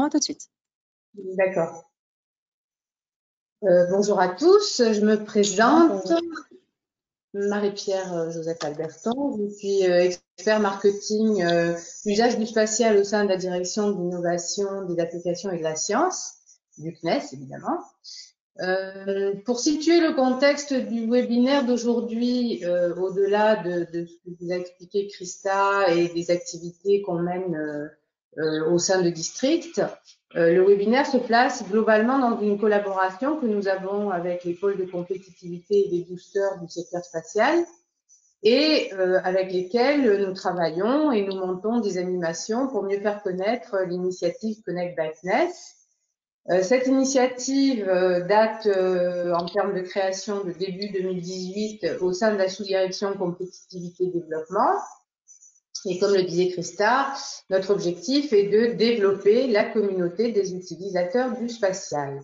Exactement, à tout de suite. D'accord. Bonjour à tous, je me présente, Marie-Pierre Joseph Alberton. Je suis expert marketing, usage du spatial au sein de la direction de l'innovation, des applications et de la science, du CNES évidemment. Pour situer le contexte du webinaire d'aujourd'hui, au-delà de ce que vous a expliqué Christa et des activités qu'on mène au sein de District, le webinaire se place globalement dans une collaboration que nous avons avec les pôles de compétitivité et les boosters du secteur spatial et avec lesquels nous travaillons et nous montons des animations pour mieux faire connaître l'initiative Connect by CNES. Cette initiative date en termes de création de début 2018 au sein de la sous-direction compétitivité développement. Et comme le disait Christa, notre objectif est de développer la communauté des utilisateurs du spatial.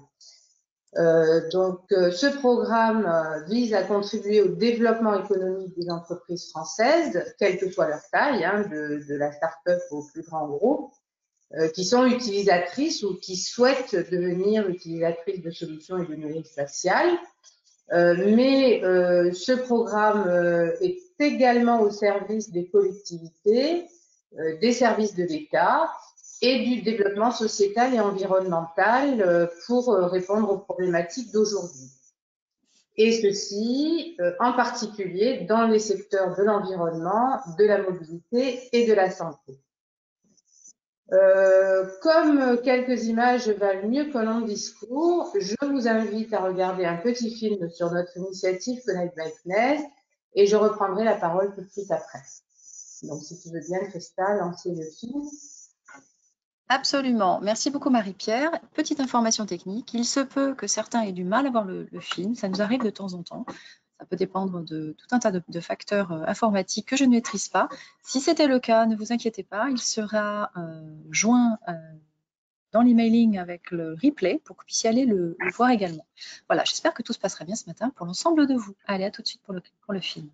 Ce programme vise à contribuer au développement économique des entreprises françaises, quelle que soit leur taille, de la start-up au plus grand groupe, qui sont utilisatrices ou qui souhaitent devenir utilisatrices de solutions et de numérique spatial. Ce programme est également au service des collectivités, des services de l'État et du développement sociétal et environnemental pour répondre aux problématiques d'aujourd'hui. Et ceci, en particulier dans les secteurs de l'environnement, de la mobilité et de la santé. Comme quelques images valent mieux qu'un long discours, je vous invite à regarder un petit film sur notre initiative Connect by CNES et je reprendrai la parole tout de suite après. Donc, si tu veux bien, Christa, lancer le film. Absolument. Merci beaucoup, Marie-Pierre. Petite information technique, il se peut que certains aient du mal à voir le film, ça nous arrive de temps en temps. Ça peut dépendre de tout un tas de facteurs informatiques que je ne maîtrise pas. Si c'était le cas, ne vous inquiétez pas, il sera joint dans l'emailing avec le replay pour que vous puissiez aller le voir également. Voilà, j'espère que tout se passera bien ce matin pour l'ensemble de vous. Allez, à tout de suite pour le film.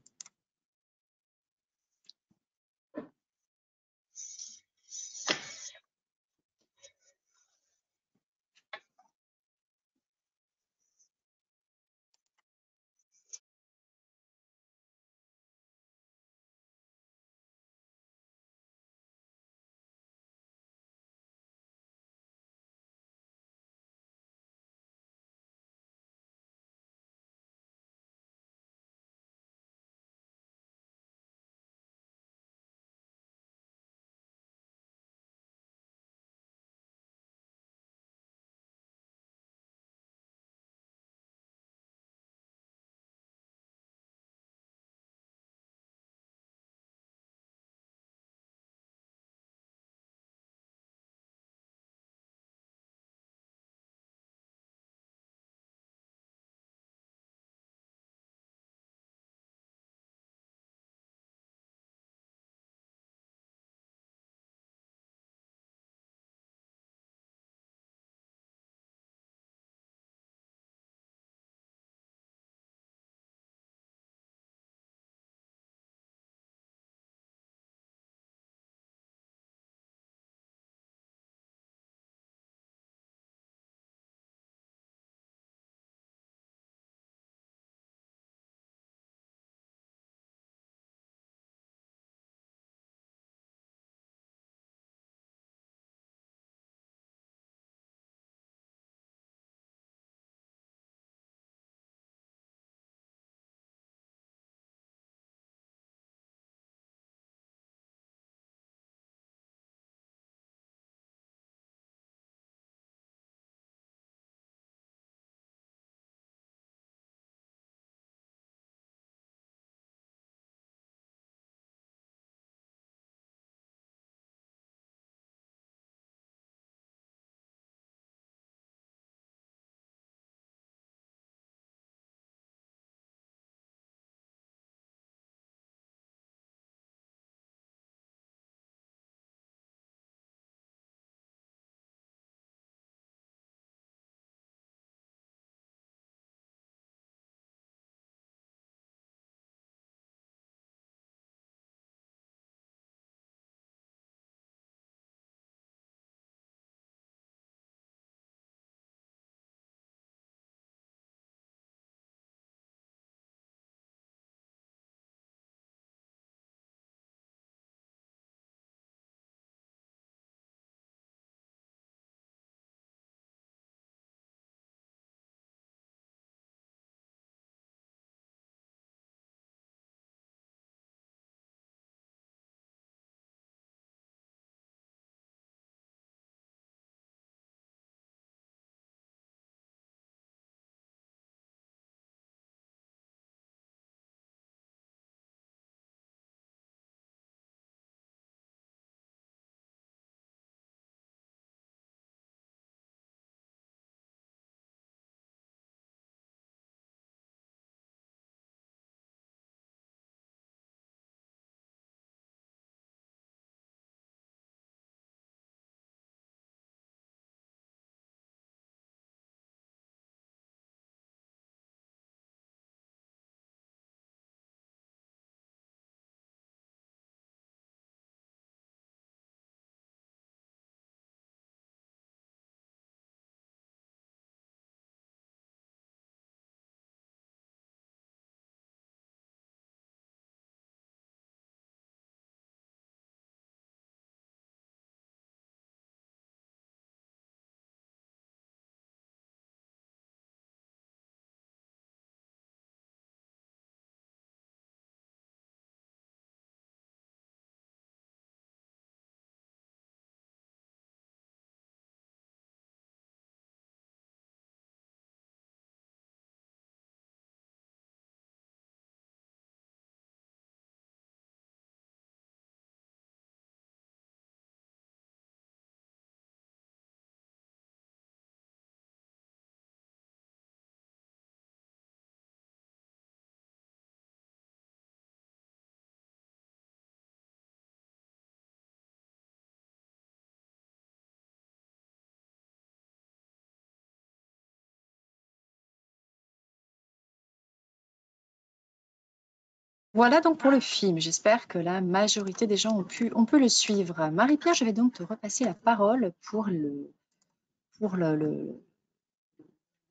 Voilà donc pour le film. J'espère que la majorité des gens on peut le suivre. Marie-Pierre, je vais donc te repasser la parole pour le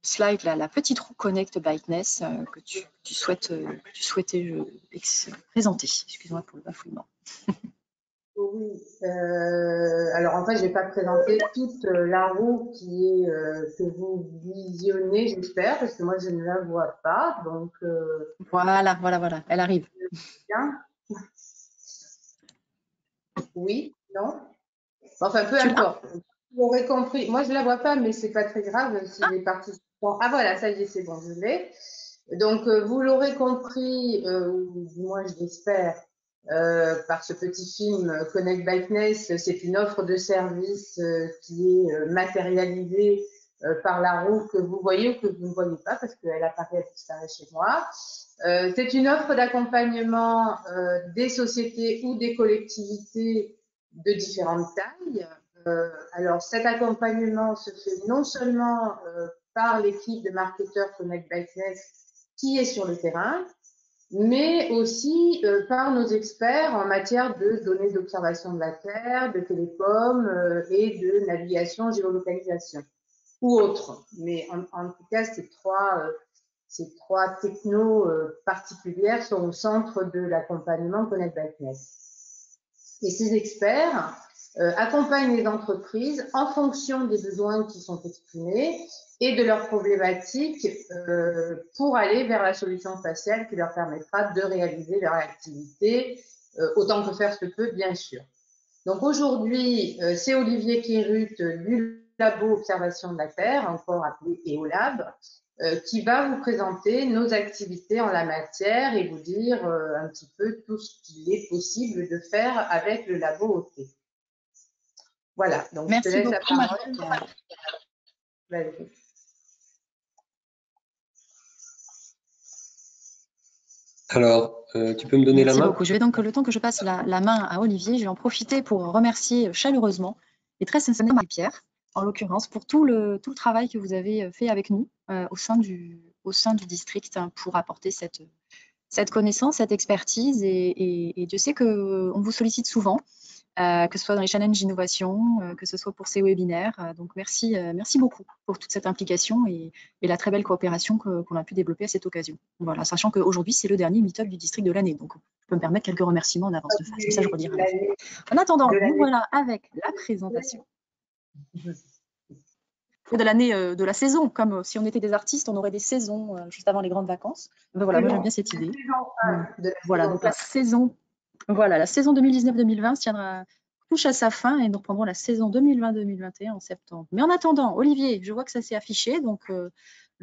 slide, la petite roue Connect Biteness que tu souhaitais présenter. Excuse-moi pour le bafouillement. Oui, alors en fait, je vais pas présenter toute la roue qui est que vous visionnez, j'espère, parce que moi je ne la vois pas, donc Voilà, elle arrive. bien. Oui, non, enfin peu Tu l'as? importe. Vous aurez compris. Moi je la vois pas, mais c'est pas très grave si les participants. Ah voilà, ça y est, c'est bon, je l'ai. Donc vous l'aurez compris, ou du moins je l'espère, par ce petit film Connect Biteness, c'est une offre de service qui est matérialisée par la roue que vous voyez ou que vous ne voyez pas parce qu'elle apparaît, elle disparaît chez moi. C'est une offre d'accompagnement des sociétés ou des collectivités de différentes tailles. Alors cet accompagnement se fait non seulement par l'équipe de marketeurs Connect Biteness qui est sur le terrain, mais aussi par nos experts en matière de données d'observation de la Terre, de télécom et de navigation géolocalisation ou autres. Mais en tout cas, ces trois technos particulières sont au centre de l'accompagnement Connect Biteness. Et ces experts accompagnent les entreprises en fonction des besoins qui sont exprimés et de leurs problématiques pour aller vers la solution spatiale qui leur permettra de réaliser leur activité autant que faire se peut, bien sûr. Donc aujourd'hui, c'est Olivier Quérut du Labo Observation de la Terre, encore appelé EOLAB, qui va vous présenter nos activités en la matière et vous dire un petit peu tout ce qu'il est possible de faire avec le labo OT. Voilà, donc je te Merci laisse la beaucoup, parole. Marie-Pierre. Alors, tu peux me donner la Merci main? beaucoup. Je vais donc, le temps que je passe la main à Olivier, je vais en profiter pour remercier chaleureusement et très sincèrement Marie-Pierre, en l'occurrence, pour tout le travail que vous avez fait avec nous au sein du district pour apporter cette connaissance, cette expertise. Et Dieu sait qu'on vous sollicite souvent, que ce soit dans les challenges d'innovation, que ce soit pour ces webinaires. Donc, merci beaucoup pour toute cette implication et la très belle coopération qu'on a pu développer à cette occasion. Voilà, sachant qu'aujourd'hui, c'est le dernier meet-up du district de l'année. Donc, je peux me permettre quelques remerciements en avance de phase. Mais ça, je redirai. En attendant, nous voilà avec la présentation. De l'année, de la saison, comme si on était des artistes, on aurait des saisons juste avant les grandes vacances. Ben voilà, moi j'aime bien cette idée. Voilà, donc la saison 2019-2020 touche à sa fin et nous reprendrons la saison 2020-2021 en septembre. Mais en attendant, Olivier, je vois que ça s'est affiché, donc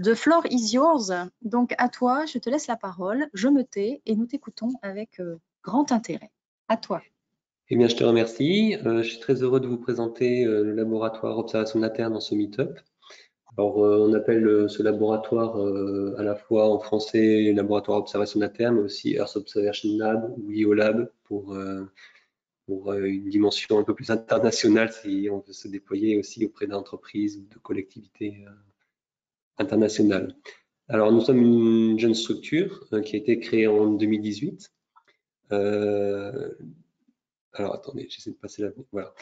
the floor is yours. Donc à toi, je te laisse la parole, je me tais et nous t'écoutons avec grand intérêt. À toi. Eh bien, je te remercie. Je suis très heureux de vous présenter le laboratoire Observation de la Terre dans ce meet-up. Alors, on appelle ce laboratoire à la fois en français laboratoire Observation de la Terre, mais aussi Earth Observation Lab ou IOLab pour une dimension un peu plus internationale si on veut se déployer aussi auprès d'entreprises ou de collectivités internationales. Alors, nous sommes une jeune structure qui a été créée en 2018. Alors, attendez, j'essaie de passer là. Voilà.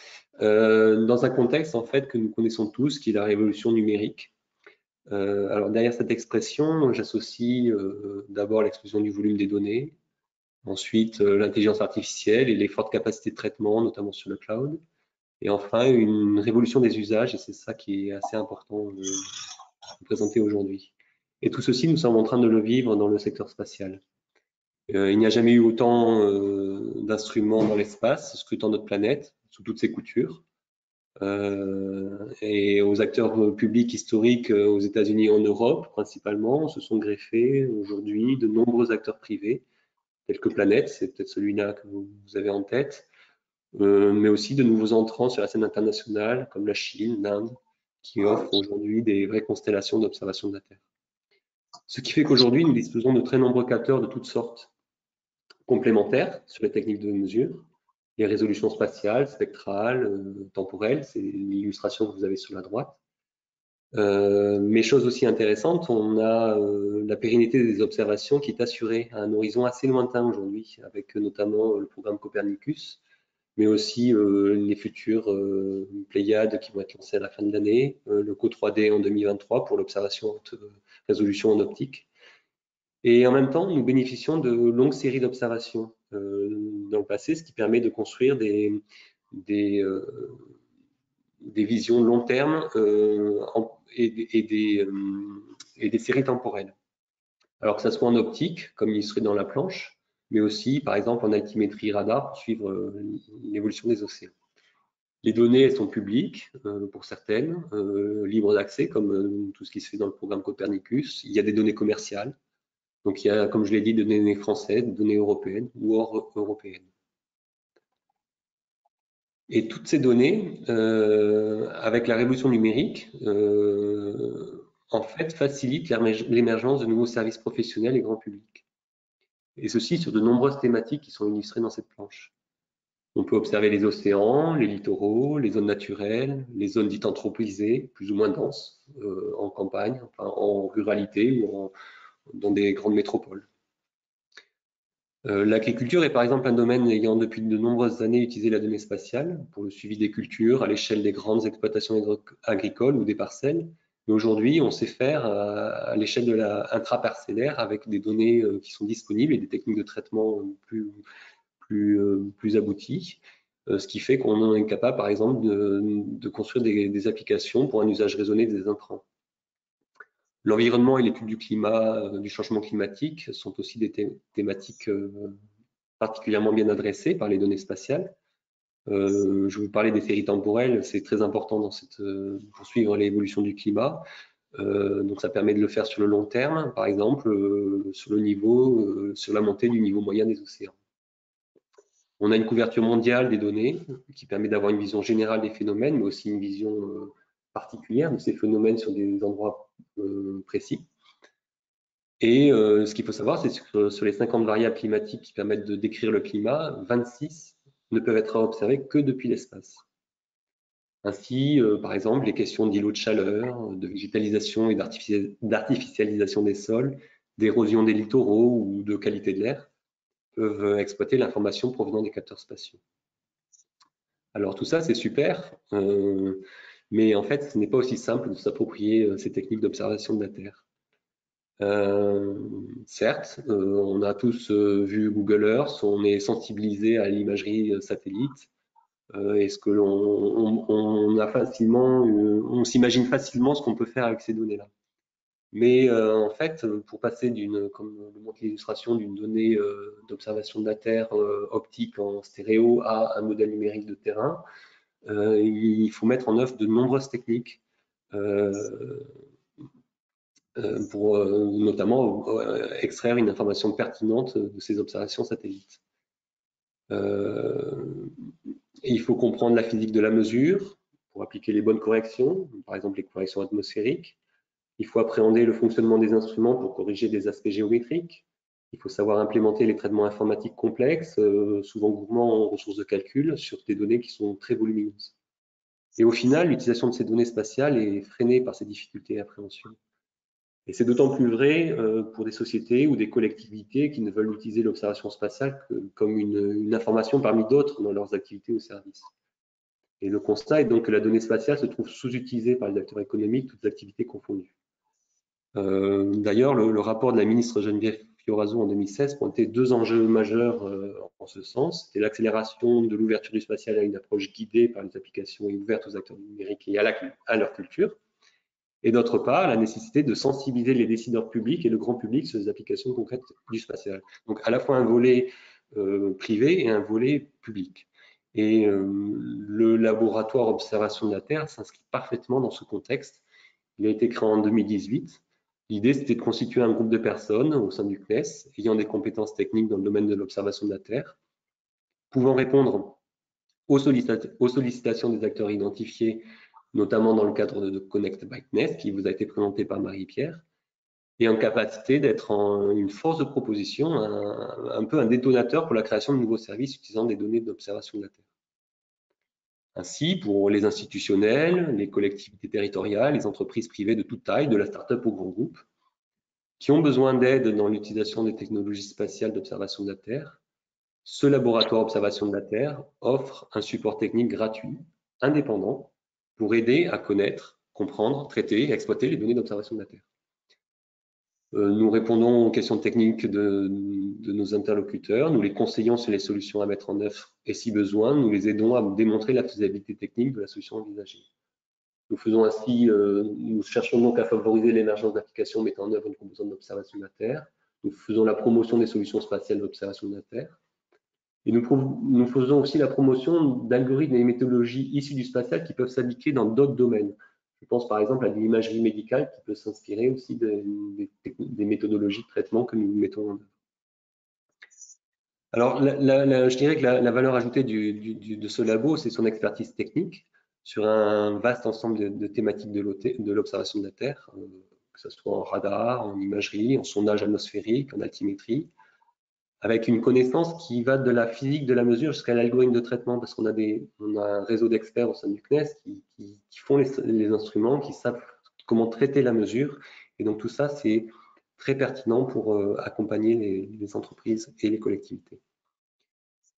Dans un contexte, en fait, que nous connaissons tous, qui est la révolution numérique. Alors, derrière cette expression, j'associe d'abord l'explosion du volume des données, ensuite l'intelligence artificielle et les fortes capacités de traitement, notamment sur le cloud, et enfin une révolution des usages, et c'est ça qui est assez important de présenter aujourd'hui. Et tout ceci, nous sommes en train de le vivre dans le secteur spatial. Il n'y a jamais eu autant d'instruments dans l'espace scrutant notre planète sous toutes ses coutures. Et aux acteurs publics historiques aux États-Unis et en Europe principalement se sont greffés aujourd'hui de nombreux acteurs privés tels que Planète, c'est peut-être celui-là que vous avez en tête, mais aussi de nouveaux entrants sur la scène internationale comme la Chine, l'Inde, qui offrent aujourd'hui des vraies constellations d'observation de la Terre. Ce qui fait qu'aujourd'hui, nous disposons de très nombreux capteurs de toutes sortes complémentaires sur les techniques de mesure, les résolutions spatiales, spectrales, temporelles, c'est l'illustration que vous avez sur la droite, Mais chose aussi intéressante, on a la pérennité des observations qui est assurée à un horizon assez lointain aujourd'hui, avec notamment le programme Copernicus, mais aussi les futures Pléiades qui vont être lancées à la fin de l'année, le CO3D en 2023 pour l'observation haute résolution en optique. Et en même temps, nous bénéficions de longues séries d'observations dans le passé, ce qui permet de construire des visions long terme et des séries temporelles. Alors que ça soit en optique, comme il serait dans la planche, mais aussi, par exemple, en altimétrie radar pour suivre l'évolution des océans. Les données, elles sont publiques pour certaines, libres d'accès, comme tout ce qui se fait dans le programme Copernicus. Il y a des données commerciales. Donc, il y a, comme je l'ai dit, des données françaises, des données européennes ou hors européennes. Et toutes ces données, avec la révolution numérique, en fait, facilitent l'émergence de nouveaux services professionnels et grand public. Et ceci sur de nombreuses thématiques qui sont illustrées dans cette planche. On peut observer les océans, les littoraux, les zones naturelles, les zones dites anthropisées, plus ou moins denses, en campagne, enfin, en ruralité ou dans des grandes métropoles. L'agriculture est par exemple un domaine ayant depuis de nombreuses années utilisé la donnée spatiale pour le suivi des cultures à l'échelle des grandes exploitations agricoles ou des parcelles. Mais aujourd'hui, on sait faire à l'échelle de la intraparcellaire avec des données qui sont disponibles et des techniques de traitement plus abouties, ce qui fait qu'on est capable, par exemple, de construire des applications pour un usage raisonné des intrants. L'environnement et l'étude du climat, du changement climatique sont aussi des thématiques particulièrement bien adressées par les données spatiales. Je vais vous parler des séries temporelles, c'est très important pour suivre l'évolution du climat. Donc ça permet de le faire sur le long terme, par exemple, sur la montée du niveau moyen des océans. On a une couverture mondiale des données qui permet d'avoir une vision générale des phénomènes, mais aussi une vision particulière de ces phénomènes sur des endroits précis. Et ce qu'il faut savoir, c'est que sur les 50 variables climatiques qui permettent de décrire le climat, 26 ne peuvent être observées que depuis l'espace. Ainsi, par exemple, les questions d'îlots de chaleur, de végétalisation et d'artificialisation des sols, d'érosion des littoraux ou de qualité de l'air peuvent exploiter l'information provenant des capteurs spatiaux. Alors tout ça, c'est super, mais en fait, ce n'est pas aussi simple de s'approprier ces techniques d'observation de la Terre. Certes, on a tous vu Google Earth, on est sensibilisé à l'imagerie satellite. Est-ce que on s'imagine facilement ce qu'on peut faire avec ces données-là. Mais en fait, pour passer comme le montre l'illustration, d'une donnée d'observation de la Terre optique en stéréo à un modèle numérique de terrain, il faut mettre en œuvre de nombreuses techniques pour notamment extraire une information pertinente de ces observations satellites. Il faut comprendre la physique de la mesure pour appliquer les bonnes corrections, par exemple les corrections atmosphériques. Il faut appréhender le fonctionnement des instruments pour corriger des aspects géométriques. Il faut savoir implémenter les traitements informatiques complexes, souvent gourmands en ressources de calcul, sur des données qui sont très volumineuses. Et au final, l'utilisation de ces données spatiales est freinée par ces difficultés d'appréhension. Et c'est d'autant plus vrai pour des sociétés ou des collectivités qui ne veulent utiliser l'observation spatiale comme une information parmi d'autres dans leurs activités ou services. Et le constat est donc que la donnée spatiale se trouve sous-utilisée par les acteurs économiques, toutes activités confondues. D'ailleurs, le rapport de la ministre Geneviève Fioraso en 2016 pointait deux enjeux majeurs en ce sens. C'était l'accélération de l'ouverture du spatial à une approche guidée par les applications et ouverte aux acteurs numériques et à leur culture. Et d'autre part, la nécessité de sensibiliser les décideurs publics et le grand public sur les applications concrètes du spatial. Donc à la fois un volet privé et un volet public. Et le laboratoire Observation de la Terre s'inscrit parfaitement dans ce contexte. Il a été créé en 2018. L'idée, c'était de constituer un groupe de personnes au sein du CNES ayant des compétences techniques dans le domaine de l'observation de la Terre, pouvant répondre aux sollicitations des acteurs identifiés, notamment dans le cadre de Connect by CNES, qui vous a été présenté par Marie-Pierre, et en capacité d'être une force de proposition, un peu un détonateur pour la création de nouveaux services utilisant des données d'observation de la Terre. Ainsi, pour les institutionnels, les collectivités territoriales, les entreprises privées de toute taille, de la start-up au grand groupe, qui ont besoin d'aide dans l'utilisation des technologies spatiales d'observation de la Terre, ce laboratoire observation de la Terre offre un support technique gratuit, indépendant, pour aider à connaître, comprendre, traiter et exploiter les données d'observation de la Terre. Nous répondons aux questions techniques de nos interlocuteurs, nous les conseillons sur les solutions à mettre en œuvre et si besoin, nous les aidons à démontrer la faisabilité technique de la solution envisagée. Nous faisons ainsi, nous cherchons donc à favoriser l'émergence d'applications mettant en œuvre une composante d'observation de la Terre. Nous faisons la promotion des solutions spatiales d'observation de la Terre. Et nous faisons aussi la promotion d'algorithmes et méthodologies issues du spatial qui peuvent s'appliquer dans d'autres domaines. Je pense par exemple à de l'imagerie médicale qui peut s'inspirer aussi des méthodologies de traitement que nous mettons en œuvre. Alors, je dirais que la valeur ajoutée de ce labo, c'est son expertise technique sur un vaste ensemble de thématiques de l'observation de la Terre, que ce soit en radar, en imagerie, en sondage atmosphérique, en altimétrie, avec une connaissance qui va de la physique de la mesure jusqu'à l'algorithme de traitement, parce qu'on a un réseau d'experts au sein du CNES qui font les instruments, qui savent comment traiter la mesure. Et donc tout ça, c'est très pertinent pour accompagner les entreprises et les collectivités.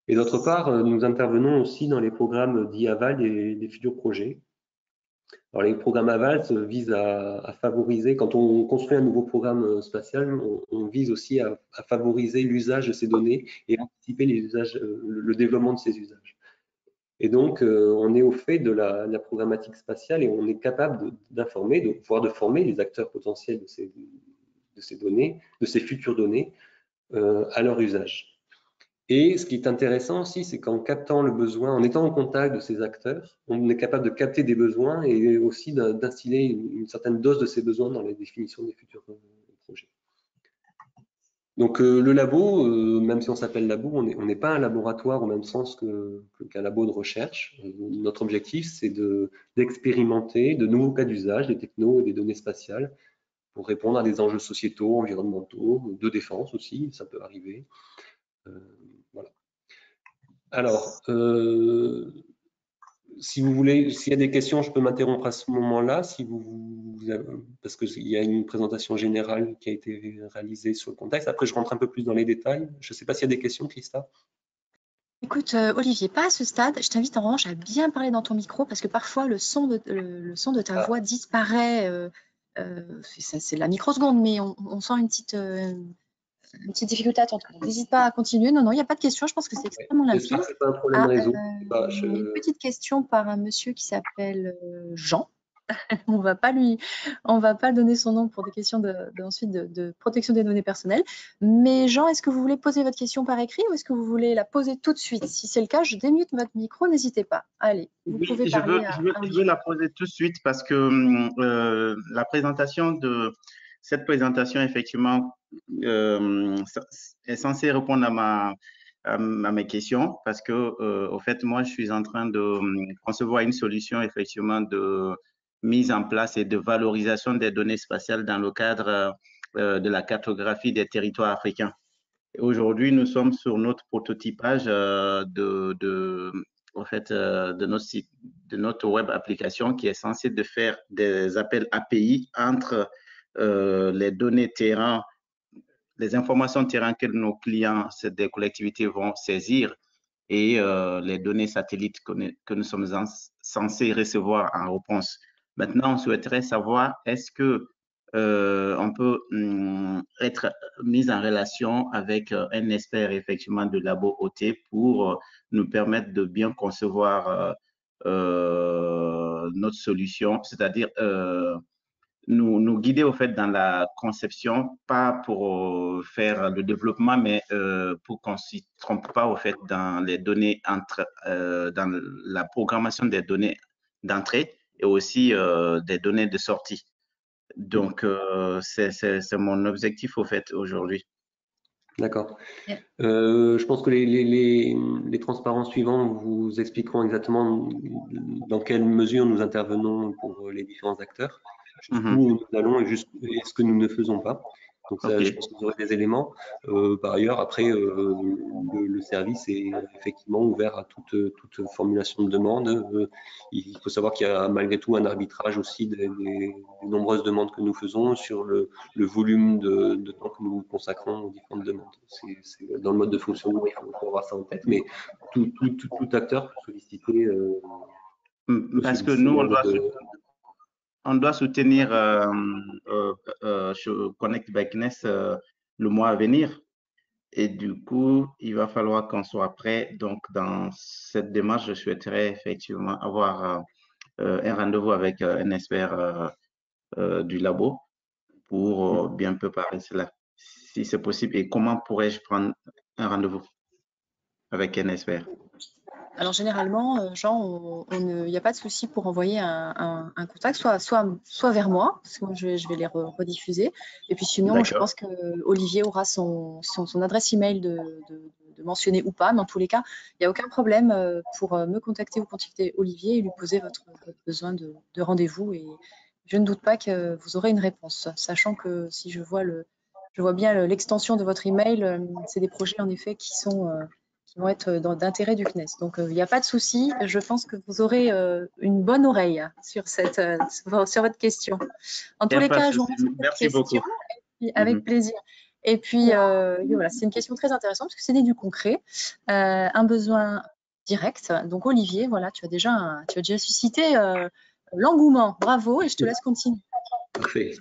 Et d'autre part, nous intervenons aussi dans les programmes dits aval des futurs projets. Alors, les programmes aval visent à favoriser, quand on construit un nouveau programme spatial, on vise aussi à favoriser l'usage de ces données et anticiper les usages, le développement de ces usages. Et donc, on est au fait de la programmatique spatiale et on est capable d'informer, voire de former les acteurs potentiels de ces données, de ces futures données, à leur usage. Et ce qui est intéressant aussi, c'est qu'en captant le besoin, en étant en contact de ces acteurs, on est capable de capter des besoins et aussi d'instiller une certaine dose de ces besoins dans les définitions des futurs projets. Donc le labo, même si on s'appelle labo, on n'est pas un laboratoire au même sens qu'un labo de recherche. Notre objectif, c'est d'expérimenter de nouveaux cas d'usage des technos et des données spatiales pour répondre à des enjeux sociétaux, environnementaux, de défense aussi, ça peut arriver. Voilà. Alors, si vous voulez, s'il y a des questions, je peux m'interrompre à ce moment-là, parce qu'il y a une présentation générale qui a été réalisée sur le contexte. Après, je rentre un peu plus dans les détails. Je ne sais pas s'il y a des questions, Christa. Écoute, Olivier, pas à ce stade. Je t'invite en revanche à bien parler dans ton micro parce que parfois le son de ta voix disparaît. C'est la microseconde, mais on sent une petite difficulté à t'entendre. N'hésite pas à continuer. Non, il n'y a pas de question. Je pense que c'est extrêmement limpide. J'espère que ce n'est pas un problème de réseau. Une petite question par un monsieur qui s'appelle Jean. On va pas donner son nom pour des questions ensuite de protection des données personnelles. Mais Jean, est-ce que vous voulez poser votre question par écrit ou est-ce que vous voulez la poser tout de suite? Si c'est le cas, je démute votre micro, n'hésitez pas. Allez, vous pouvez parler. Je veux la poser tout de suite parce que la présentation de cette présentation, effectivement, est censée répondre à mes questions parce que, au fait, moi, je suis en train de concevoir une solution, effectivement, de mise en place et de valorisation des données spatiales dans le cadre de la cartographie des territoires africains. Aujourd'hui, nous sommes sur notre prototypage de notre web application qui est censée de faire des appels API entre les données terrain, les informations terrain que nos clients des collectivités vont saisir et les données satellites que nous sommes censés recevoir en réponse. Maintenant, on souhaiterait savoir est-ce que on peut être mis en relation avec un expert effectivement de labo OT pour nous permettre de bien concevoir notre solution, c'est-à-dire nous guider au fait dans la conception, pas pour faire le développement, mais pour qu'on ne s'y trompe pas au fait dans les données dans la programmation des données d'entrée et aussi des données de sortie. Donc, c'est mon objectif au fait aujourd'hui. D'accord. Je pense que les transparents suivants vous expliqueront exactement dans quelle mesure nous intervenons pour les différents acteurs, jusqu'où nous allons et ce que nous ne faisons pas. Donc ça, je pense que vous aurez des éléments. Par ailleurs, après, le service est effectivement ouvert à toute formulation de demande. Il faut savoir qu'il y a malgré tout un arbitrage aussi des nombreuses demandes que nous faisons sur le volume de temps que nous consacrons aux différentes demandes. C'est dans le mode de fonctionnement, il faut avoir ça en tête, mais tout acteur peut solliciter. Parce que nous, on doit soutenir Connect by CNES le mois à venir. Et du coup, il va falloir qu'on soit prêt. Donc, dans cette démarche, je souhaiterais effectivement avoir un rendez-vous avec un expert du labo pour bien préparer cela, si c'est possible. Et comment pourrais-je prendre un rendez-vous avec un expert? Alors généralement, Jean, il n'y a pas de souci pour envoyer un contact, soit vers moi, parce que moi, je vais les rediffuser. Et puis sinon, je pense que Olivier aura son adresse email de mentionner ou pas, mais en tous les cas, il n'y a aucun problème pour me contacter ou contacter Olivier et lui poser votre besoin de rendez-vous. Et je ne doute pas que vous aurez une réponse, sachant que si je vois bien l'extension de votre email, c'est des projets en effet qui vont être d'intérêt du CNES. Donc, il n'y a pas de souci. Je pense que vous aurez une bonne oreille sur votre question. En tous les cas, je vous remercie pour cette question. Et puis, avec plaisir. Et puis, voilà, c'est une question très intéressante parce que c'est du concret. Un besoin direct. Donc, Olivier, voilà, tu as déjà suscité l'engouement. Bravo et je te laisse continuer. Parfait.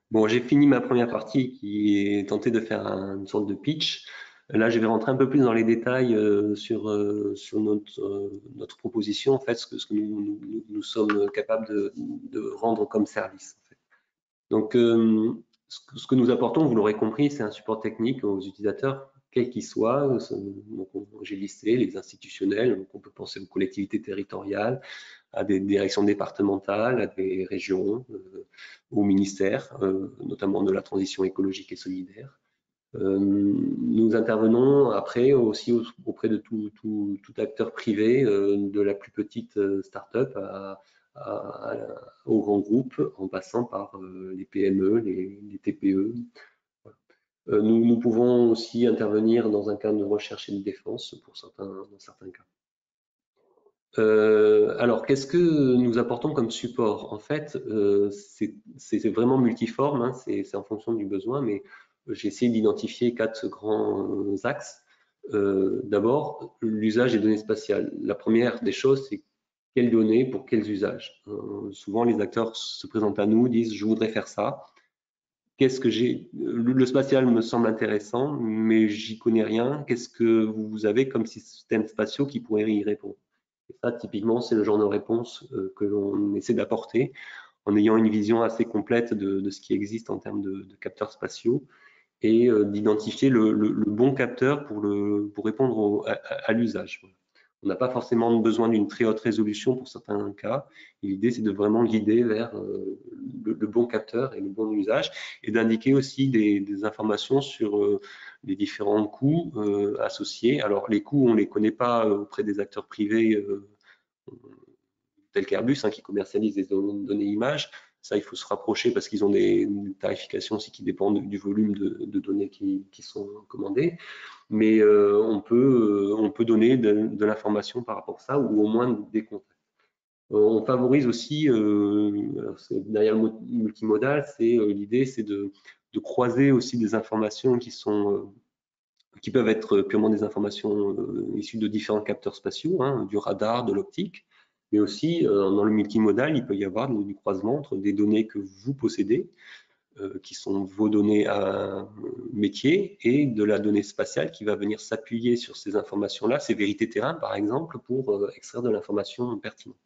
Bon, j'ai fini ma première partie qui est tenter de faire une sorte de pitch. Là, je vais rentrer un peu plus dans les détails sur notre proposition, en fait, ce que nous sommes capables de rendre comme service. En fait. Donc, ce que nous apportons, vous l'aurez compris, c'est un support technique aux utilisateurs, quels qu'ils soient. J'ai listé les institutionnels, donc on peut penser aux collectivités territoriales, à des directions départementales, à des régions, au ministère, notamment de la transition écologique et solidaire. Nous intervenons après aussi auprès de tout acteur privé, de la plus petite start-up au grand groupe, en passant par les PME, les TPE. Voilà. Nous pouvons aussi intervenir dans un cadre de recherche et de défense dans certains cas. Alors, qu'est-ce que nous apportons comme support? En fait, c'est vraiment multiforme, hein, c'est en fonction du besoin, mais j'ai essayé d'identifier 4 grands axes. D'abord, l'usage des données spatiales. La première des choses, c'est quelles données pour quels usages. Souvent, les acteurs se présentent à nous, disent « je voudrais faire ça ». Qu'est-ce que j'ai? Le spatial me semble intéressant, mais j'y connais rien. Qu'est-ce que vous avez comme systèmes spatiaux qui pourraient y répondre? Et ça, typiquement, c'est le genre de réponse que l'on essaie d'apporter en ayant une vision assez complète de ce qui existe en termes de capteurs spatiaux et d'identifier le bon capteur pour répondre à l'usage. On n'a pas forcément besoin d'une très haute résolution pour certains cas. L'idée, c'est de vraiment guider vers le bon capteur et le bon usage et d'indiquer aussi des informations sur les différents coûts associés. Alors, les coûts, on ne les connaît pas auprès des acteurs privés tels qu'Airbus, hein, qui commercialisent des données images. Ça, il faut se rapprocher parce qu'ils ont des tarifications aussi qui dépendent du volume de données qui sont commandées. Mais on peut donner de l'information par rapport à ça ou au moins des contacts. On favorise aussi, derrière le multimodal, l'idée, c'est de croiser aussi des informations qui peuvent être purement des informations issues de différents capteurs spatiaux, hein, du radar, de l'optique, mais aussi dans le multimodal, il peut y avoir du croisement entre des données que vous possédez, qui sont vos données à métier, et de la donnée spatiale qui va venir s'appuyer sur ces informations-là, ces vérités terrain par exemple, pour extraire de l'information pertinente.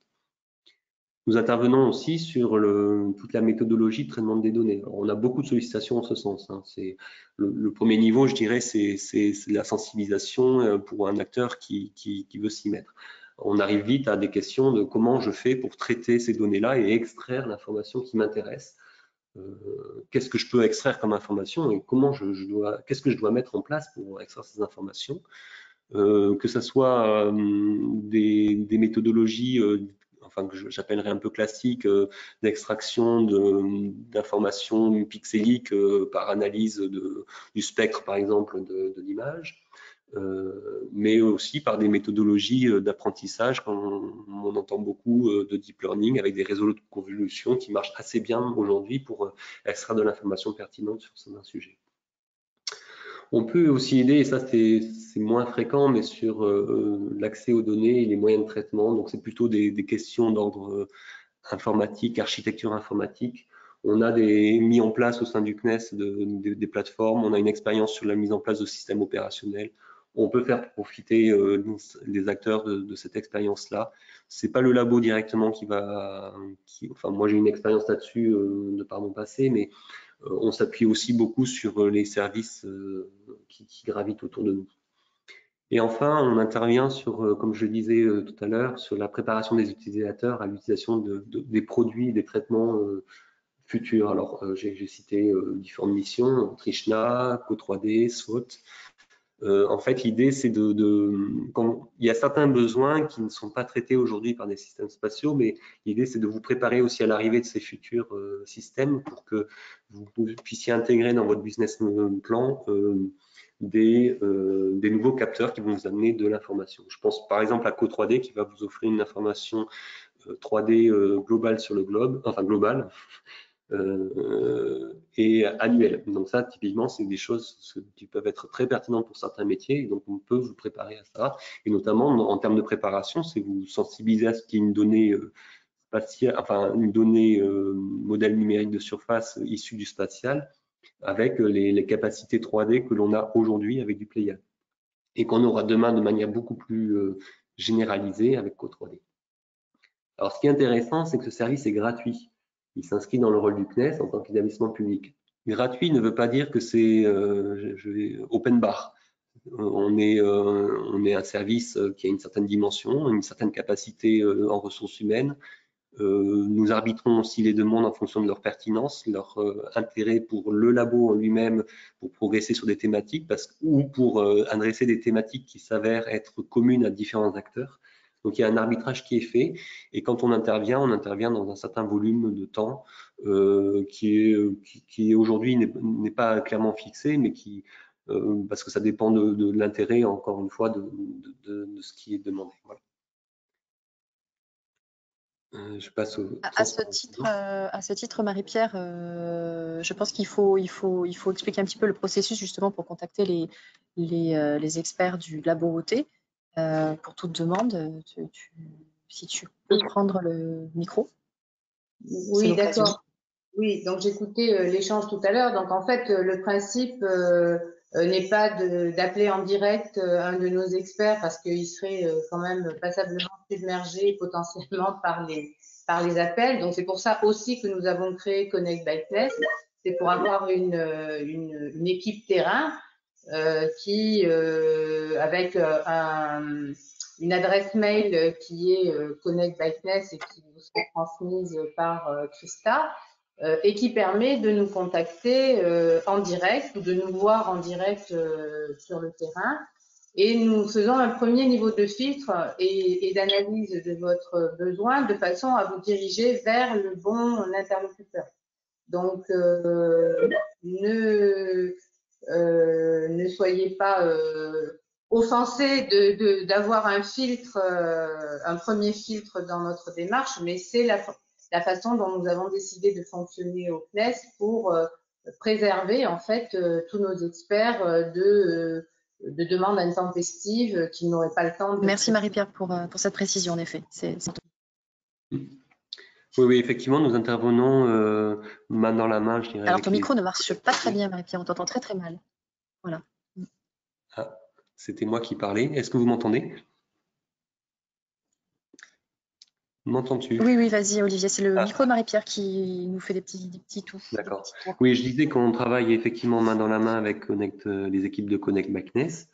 Nous intervenons aussi sur toute la méthodologie de traitement des données. Alors, on a beaucoup de sollicitations en ce sens. Hein. Le premier niveau, je dirais, c'est la sensibilisation pour un acteur qui veut s'y mettre. On arrive vite à des questions de comment je fais pour traiter ces données-là et extraire l'information qui m'intéresse. Qu'est-ce que je peux extraire comme information et qu'est-ce que je dois mettre en place pour extraire ces informations, que ce soit des méthodologies enfin que j'appellerais un peu classique, d'extraction d'informations pixéliques par analyse du spectre, par exemple, de l'image. Mais aussi par des méthodologies d'apprentissage, comme on entend beaucoup de deep learning, avec des réseaux de convolution qui marchent assez bien aujourd'hui pour extraire de l'information pertinente sur certains sujets. On peut aussi aider, et ça c'est moins fréquent, mais sur l'accès aux données et les moyens de traitement. Donc c'est plutôt des questions d'ordre informatique, architecture informatique. On a mis en place au sein du CNES des plateformes, on a une expérience sur la mise en place de systèmes opérationnels. On peut faire profiter les acteurs de cette expérience-là. C'est pas le labo directement enfin moi j'ai une expérience là-dessus de par mon passé, mais on s'appuie aussi beaucoup sur les services qui gravitent autour de nous. Et enfin, on intervient sur, comme je le disais tout à l'heure, sur la préparation des utilisateurs à l'utilisation des produits, des traitements futurs. Alors, j'ai cité différentes missions, Trishna, Co3D, SWOT. En fait, l'idée, c'est quand il y a certains besoins qui ne sont pas traités aujourd'hui par des systèmes spatiaux, mais l'idée, c'est de vous préparer aussi à l'arrivée de ces futurs systèmes pour que vous puissiez intégrer dans votre business plan des nouveaux capteurs qui vont vous amener de l'information. Je pense par exemple à Co3D qui va vous offrir une information 3D globale sur le globe, enfin globale, et annuelle. Donc ça, typiquement, c'est des choses qui peuvent être très pertinentes pour certains métiers, et donc on peut vous préparer à ça. Et notamment, en termes de préparation, c'est vous sensibiliser à ce qui est une donnée spatiale, enfin une donnée modèle numérique de surface issue du spatial, avec les capacités 3D que l'on a aujourd'hui avec du Pléiade, et qu'on aura demain de manière beaucoup plus généralisée avec Co3D. Alors, ce qui est intéressant, c'est que ce service est gratuit. Il s'inscrit dans le rôle du CNES en tant qu'établissement public. Gratuit ne veut pas dire que c'est open bar. On est un service qui a une certaine dimension, une certaine capacité en ressources humaines. Nous arbitrons aussi les demandes en fonction de leur pertinence, leur intérêt pour le labo en lui-même, pour progresser sur des thématiques, ou pour adresser des thématiques qui s'avèrent être communes à différents acteurs. Donc il y a un arbitrage qui est fait, et quand on intervient dans un certain volume de temps qui aujourd'hui n'est pas clairement fixé, mais parce que ça dépend de l'intérêt, encore une fois, de ce qui est demandé. Voilà. Je passe à ce titre, Marie-Pierre, je pense qu'il faut expliquer un petit peu le processus justement pour contacter les experts du labo OT pour toute demande. Si tu peux prendre le micro. Oui, d'accord. Oui, donc j'écoutais l'échange tout à l'heure. Donc en fait, le principe n'est pas d'appeler en direct un de nos experts parce qu'il serait quand même passablement submergé potentiellement par les appels. Donc c'est pour ça aussi que nous avons créé Connect by CNES. C'est pour avoir une équipe terrain qui, avec une adresse mail qui est Connect by CNES et qui vous sera transmise par Christa, et qui permet de nous contacter en direct ou de nous voir en direct sur le terrain. Et nous faisons un premier niveau de filtre et d'analyse de votre besoin de façon à vous diriger vers le bon interlocuteur. Donc, ne soyez pas offensés d'avoir un filtre, un premier filtre dans notre démarche, mais c'est la façon dont nous avons décidé de fonctionner au CNES pour préserver en fait tous nos experts de demandes intempestives qui n'auraient pas le temps de... Merci Marie-Pierre pour cette précision, en effet. Oui, effectivement, nous intervenons main dans la main, je dirais. Alors, ton micro ne marche pas très bien, Marie-Pierre, on t'entend très très mal. Voilà. Ah, c'était moi qui parlais. Est-ce que vous m'entendez? M'entends-tu? Oui, vas-y Olivier, c'est le micro de Marie-Pierre qui nous fait des petits tours. D'accord. Oui, je disais qu'on travaille effectivement main dans la main avec les équipes de Connect by CNES,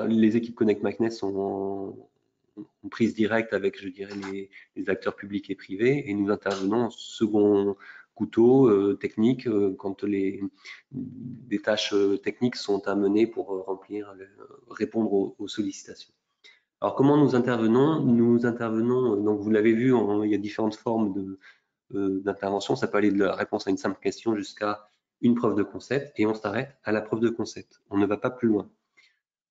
les équipes Connect by CNES sont en prise directe avec, je dirais, les acteurs publics et privés, et nous intervenons en second couteau technique quand des tâches techniques sont amenées pour répondre aux sollicitations. Alors, comment nous intervenons? Nous intervenons, donc vous l'avez vu, il y a différentes formes d'intervention. Ça peut aller de la réponse à une simple question jusqu'à une preuve de concept, et on s'arrête à la preuve de concept. On ne va pas plus loin.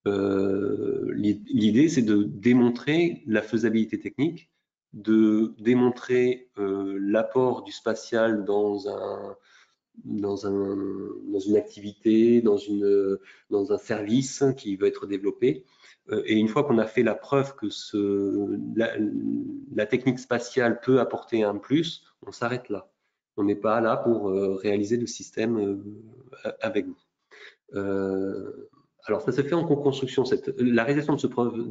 L'idée, c'est de démontrer la faisabilité technique, de démontrer l'apport du spatial dans une activité, dans un service qui veut être développé. Et une fois qu'on a fait la preuve que la technique spatiale peut apporter un plus, on s'arrête là. On n'est pas là pour réaliser le système avec vous. Alors, ça se fait en co-construction. La réalisation de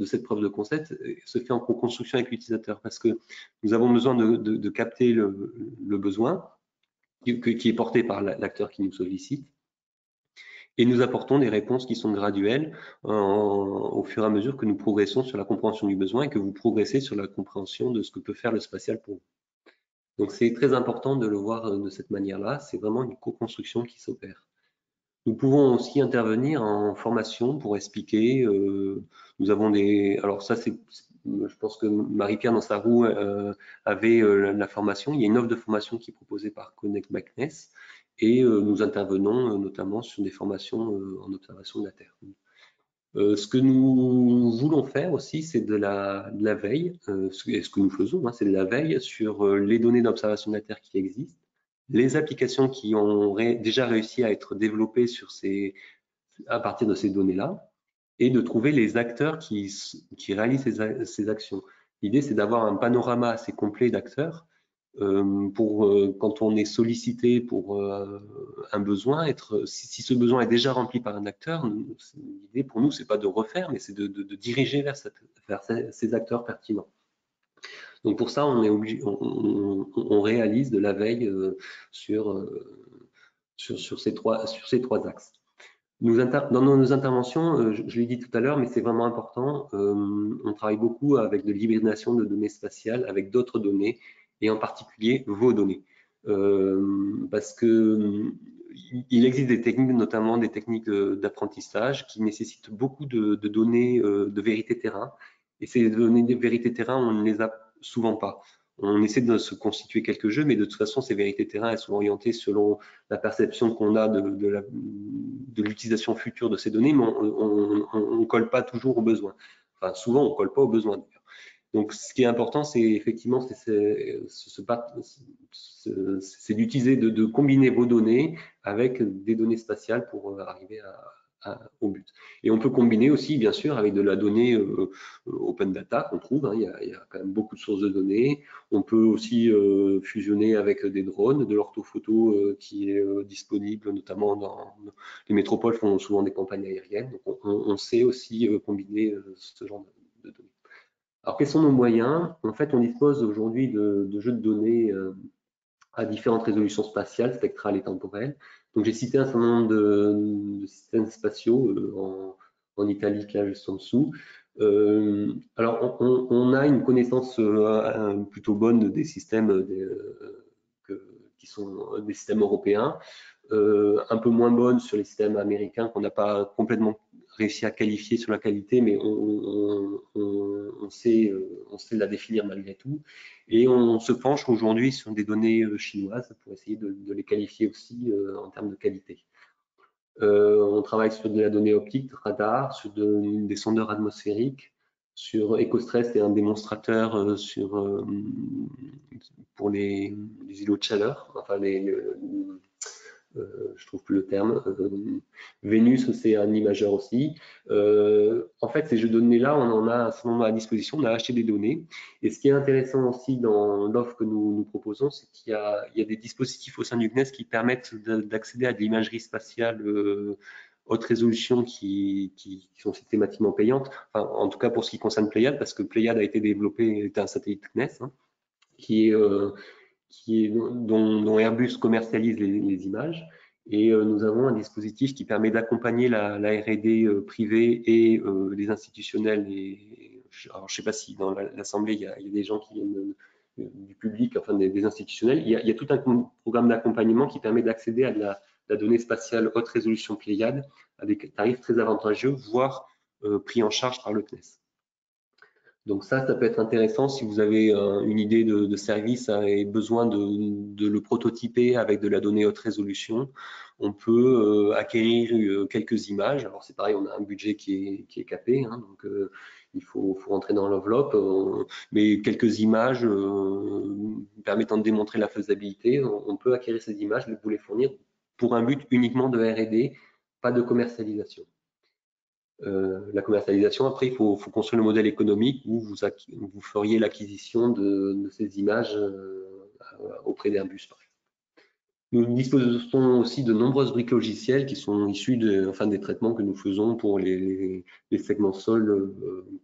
cette preuve de concept se fait en co-construction avec l'utilisateur parce que nous avons besoin de capter le besoin qui est porté par l'acteur qui nous sollicite. Et nous apportons des réponses qui sont graduelles au fur et à mesure que nous progressons sur la compréhension du besoin et que vous progressez sur la compréhension de ce que peut faire le spatial pour vous. Donc, c'est très important de le voir de cette manière-là. C'est vraiment une co-construction qui s'opère. Nous pouvons aussi intervenir en formation pour expliquer. Nous avons des. Alors ça, je pense que Marie-Pierre dans sa roue avait la formation. Il y a une offre de formation qui est proposée par Connect McNess et nous intervenons notamment sur des formations en observation de la Terre. Ce que nous voulons faire aussi, c'est de la veille. Ce que nous faisons, c'est de la veille sur les données d'observation de la Terre qui existent, les applications qui ont déjà réussi à être développées à partir de ces données-là, et de trouver les acteurs qui réalisent ces actions. L'idée, c'est d'avoir un panorama assez complet d'acteurs pour quand on est sollicité pour un besoin, si ce besoin est déjà rempli par un acteur, l'idée pour nous, c'est pas de refaire, mais c'est de diriger vers ces acteurs pertinents. Donc pour ça, on réalise de la veille sur ces trois axes. Dans nos interventions, je l'ai dit tout à l'heure, mais c'est vraiment important, on travaille beaucoup avec de l'hybridation de données spatiales avec d'autres données, et en particulier vos données. Parce que il existe des techniques, notamment des techniques d'apprentissage, qui nécessitent beaucoup de données de vérité terrain. Et ces données de vérité terrain, on ne les a souvent pas. On essaie de se constituer quelques jeux, mais de toute façon, ces vérités terrain, elles sont orientées selon la perception qu'on a de l'utilisation future de ces données, mais on ne colle pas toujours aux besoins. Enfin, souvent, on ne colle pas aux besoins. Donc, ce qui est important, c'est effectivement c'est d'utiliser, de combiner vos données avec des données spatiales pour arriver au but. Et on peut combiner aussi, bien sûr, avec de la donnée open data qu'on trouve. Il y a quand même beaucoup de sources de données. On peut aussi fusionner avec des drones, de l'orthophoto qui est disponible, notamment dans les métropoles font souvent des campagnes aériennes. Donc on sait aussi combiner ce genre de données. Alors, quels sont nos moyens? En fait, on dispose aujourd'hui de jeux de données à différentes résolutions spatiales, spectrales et temporelles. Donc, j'ai cité un certain nombre de systèmes spatiaux en italique, là, juste en dessous. Alors, on a une connaissance plutôt bonne des systèmes qui sont des systèmes européens, un peu moins bonne sur les systèmes américains qu'on n'a pas complètement réussi à qualifier sur la qualité, mais on sait la définir malgré tout. Et on se penche aujourd'hui sur des données chinoises pour essayer de les qualifier aussi en termes de qualité. On travaille sur de la donnée optique, radar, sur des sondeurs atmosphériques, sur EcoStress et un démonstrateur pour les îlots de chaleur, enfin je trouve plus le terme. Vénus, c'est un imageur aussi. En fait, ces jeux de données-là, on en a un certain nombre à disposition. On a acheté des données. Et ce qui est intéressant aussi dans l'offre que nous proposons, c'est qu'il y a des dispositifs au sein du CNES qui permettent d'accéder à de l'imagerie spatiale haute résolution qui sont systématiquement payantes. Enfin, en tout cas pour ce qui concerne Pléiade, parce que Pléiade a été développé, est un satellite CNES, dont Airbus commercialise les images. Et nous avons un dispositif qui permet d'accompagner la R&D privée et les institutionnels. Alors, je ne sais pas si dans l'Assemblée, il y a des gens qui viennent du public, enfin des institutionnels. Il y a tout un programme d'accompagnement qui permet d'accéder à de la donnée spatiale haute résolution Pléiade à des tarifs très avantageux, voire pris en charge par le CNES. Donc ça peut être intéressant si vous avez une idée de service et besoin de le prototyper avec de la donnée haute résolution. On peut acquérir quelques images. Alors c'est pareil, on a un budget qui est capé, hein, donc il faut rentrer dans l'enveloppe, mais quelques images permettant de démontrer la faisabilité, on peut acquérir ces images, vous les fournir pour un but uniquement de R&D, pas de commercialisation. La commercialisation, après, il faut construire le modèle économique où vous feriez l'acquisition de ces images auprès d'Airbus, par exemple. Nous disposons aussi de nombreuses briques logicielles qui sont issues des traitements que nous faisons pour les segments sol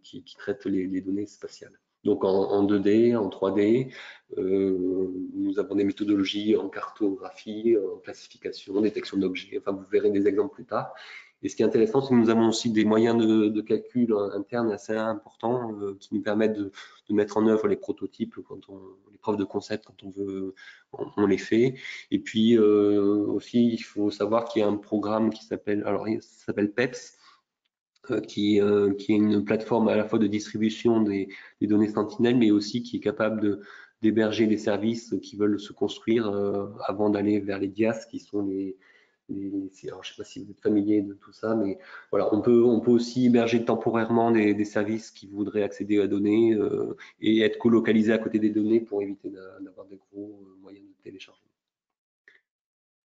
qui traitent les données spatiales. Donc en 2D, en 3D, nous avons des méthodologies en cartographie, en classification, détection d'objets. Enfin, vous verrez des exemples plus tard. Et ce qui est intéressant, c'est que nous avons aussi des moyens de calcul internes assez importants qui nous permettent de mettre en œuvre les prototypes, les preuves de concept quand on veut, on les fait. Et puis aussi, il faut savoir qu'il y a un programme qui s'appelle PEPS, qui est une plateforme à la fois de distribution des données Sentinel, mais aussi qui est capable d'héberger des services qui veulent se construire avant d'aller vers les DIAS, qui sont alors, je ne sais pas si vous êtes familier de tout ça, mais voilà, on peut aussi héberger temporairement des services qui voudraient accéder à la donnée et être colocalisés à côté des données pour éviter d'avoir des gros moyens de téléchargement.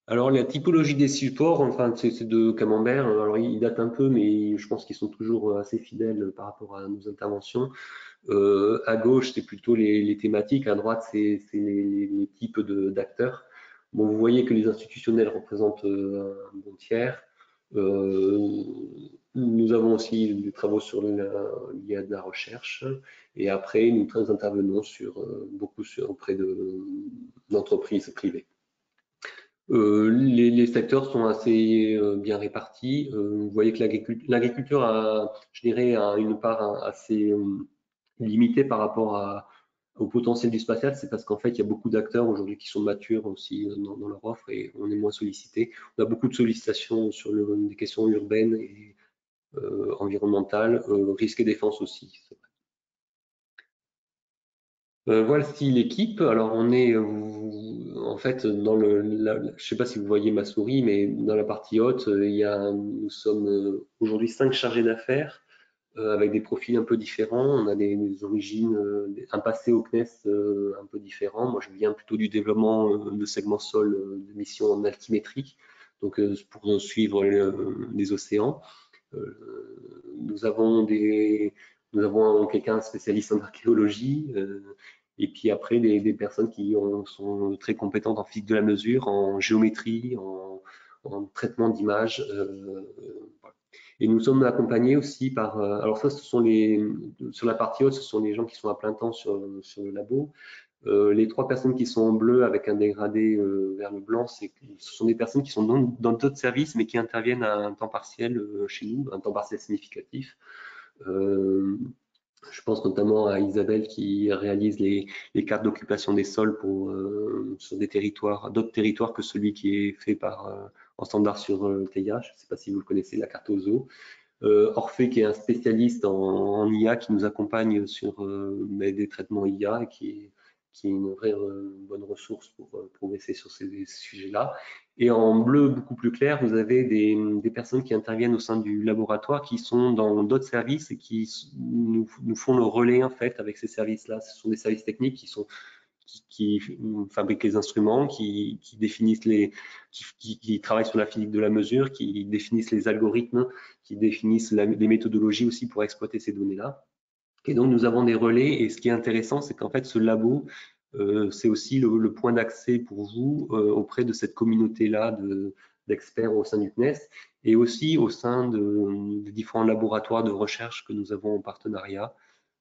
Alors, la typologie des supports, enfin, c'est de Camembert. Alors, ils datent un peu, mais je pense qu'ils sont toujours assez fidèles par rapport à nos interventions. À gauche, c'est plutôt les thématiques. À droite, c'est les types d'acteurs. Bon, vous voyez que les institutionnels représentent un bon tiers. Nous avons aussi des travaux liés à de la recherche. Et après, nous intervenons beaucoup auprès d'entreprises privées. Les secteurs sont assez bien répartis. Vous voyez que l'agriculture a, je dirais, une part assez limitée par rapport au potentiel du spatial. C'est parce qu'en fait, il y a beaucoup d'acteurs aujourd'hui qui sont matures aussi dans leur offre et on est moins sollicité. On a beaucoup de sollicitations sur des questions urbaines et environnementales, risque et défense aussi. Voici l'équipe. Alors on est en fait dans je ne sais pas si vous voyez ma souris, mais dans la partie haute, nous sommes aujourd'hui 5 chargés d'affaires avec des profils un peu différents. On a des origines, un passé au CNES un peu différent. Moi, je viens plutôt du développement de segments sol de missions en altimétrie, donc pour suivre les océans. Nous avons quelqu'un spécialiste en archéologie, et puis après des personnes qui sont très compétentes en physique de la mesure, en géométrie, en traitement d'images. Voilà. Et nous sommes accompagnés aussi par, alors ça, sur la partie haute, ce sont les gens qui sont à plein temps sur le labo. Les 3 personnes qui sont en bleu avec un dégradé vers le blanc, ce sont des personnes qui sont dans d'autres services, mais qui interviennent à un temps partiel chez nous, un temps partiel significatif. Je pense notamment à Isabelle qui réalise les cartes d'occupation des sols sur d'autres territoires que celui qui est fait en standard sur TIA. Je ne sais pas si vous le connaissez, la carte OZO. Orphée qui est un spécialiste en IA qui nous accompagne sur des traitements IA et qui est une vraie bonne ressource pour progresser sur ces sujets-là. Et en bleu beaucoup plus clair, vous avez des personnes qui interviennent au sein du laboratoire qui sont dans d'autres services et qui nous font le relais en fait avec ces services-là. Ce sont des services techniques qui fabriquent les instruments, qui définissent qui travaillent sur la physique de la mesure, qui définissent les algorithmes, qui définissent les méthodologies aussi pour exploiter ces données-là. Et donc, nous avons des relais. Et ce qui est intéressant, c'est qu'en fait, ce labo, c'est aussi le point d'accès pour vous auprès de cette communauté-là d'experts au sein du CNES et aussi au sein des différents laboratoires de recherche que nous avons en partenariat.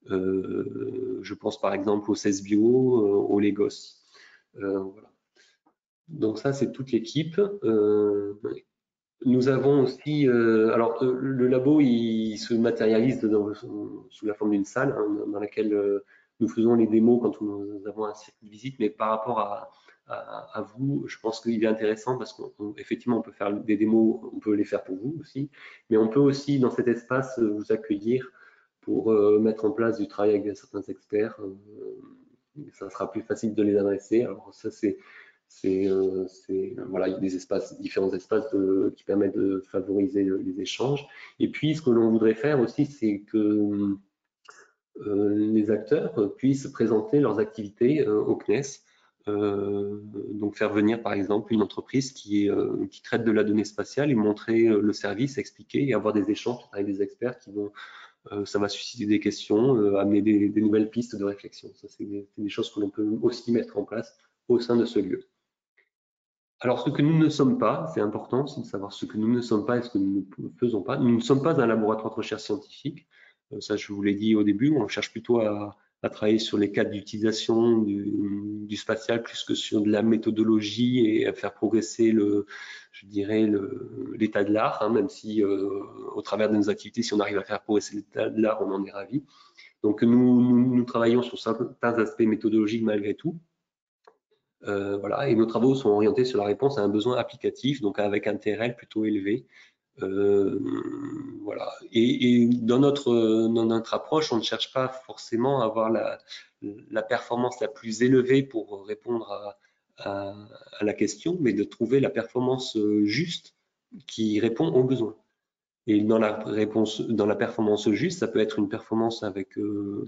Je pense par exemple au CESBio, au Legos. Voilà. Donc ça, c'est toute l'équipe. Nous avons aussi, alors le labo, il se matérialise sous la forme d'une salle hein, dans laquelle nous faisons les démos quand nous avons un circuit de visite, mais par rapport à vous, je pense qu'il est intéressant parce qu'effectivement, on peut faire des démos, on peut les faire pour vous aussi, mais on peut aussi dans cet espace vous accueillir pour mettre en place du travail avec certains experts, ça sera plus facile de les adresser. Alors ça, voilà, il y a des espaces, différents espaces qui permettent de favoriser les échanges. Et puis, ce que l'on voudrait faire aussi, c'est que les acteurs puissent présenter leurs activités au CNES. Donc faire venir par exemple une entreprise qui traite de la donnée spatiale et montrer le service, expliquer et avoir des échanges avec des experts qui vont, ça va susciter des questions, amener des nouvelles pistes de réflexion. Ça, c'est des choses que l'on peut aussi mettre en place au sein de ce lieu. Alors, ce que nous ne sommes pas, c'est important aussi de savoir ce que nous ne sommes pas et ce que nous ne faisons pas. Nous ne sommes pas un laboratoire de recherche scientifique. Ça, je vous l'ai dit au début, on cherche plutôt à travailler sur les cas d'utilisation du spatial plus que sur de la méthodologie et à faire progresser je dirais, l'état de l'art, hein, même si au travers de nos activités, si on arrive à faire progresser l'état de l'art, on en est ravi. Donc, nous travaillons sur certains aspects méthodologiques malgré tout. Voilà, et nos travaux sont orientés sur la réponse à un besoin applicatif, donc avec un TRL plutôt élevé. Voilà. Et dans notre approche, on ne cherche pas forcément à avoir la performance la plus élevée pour répondre à la question, mais de trouver la performance juste qui répond aux besoins. Et dans la performance juste, ça peut être une performance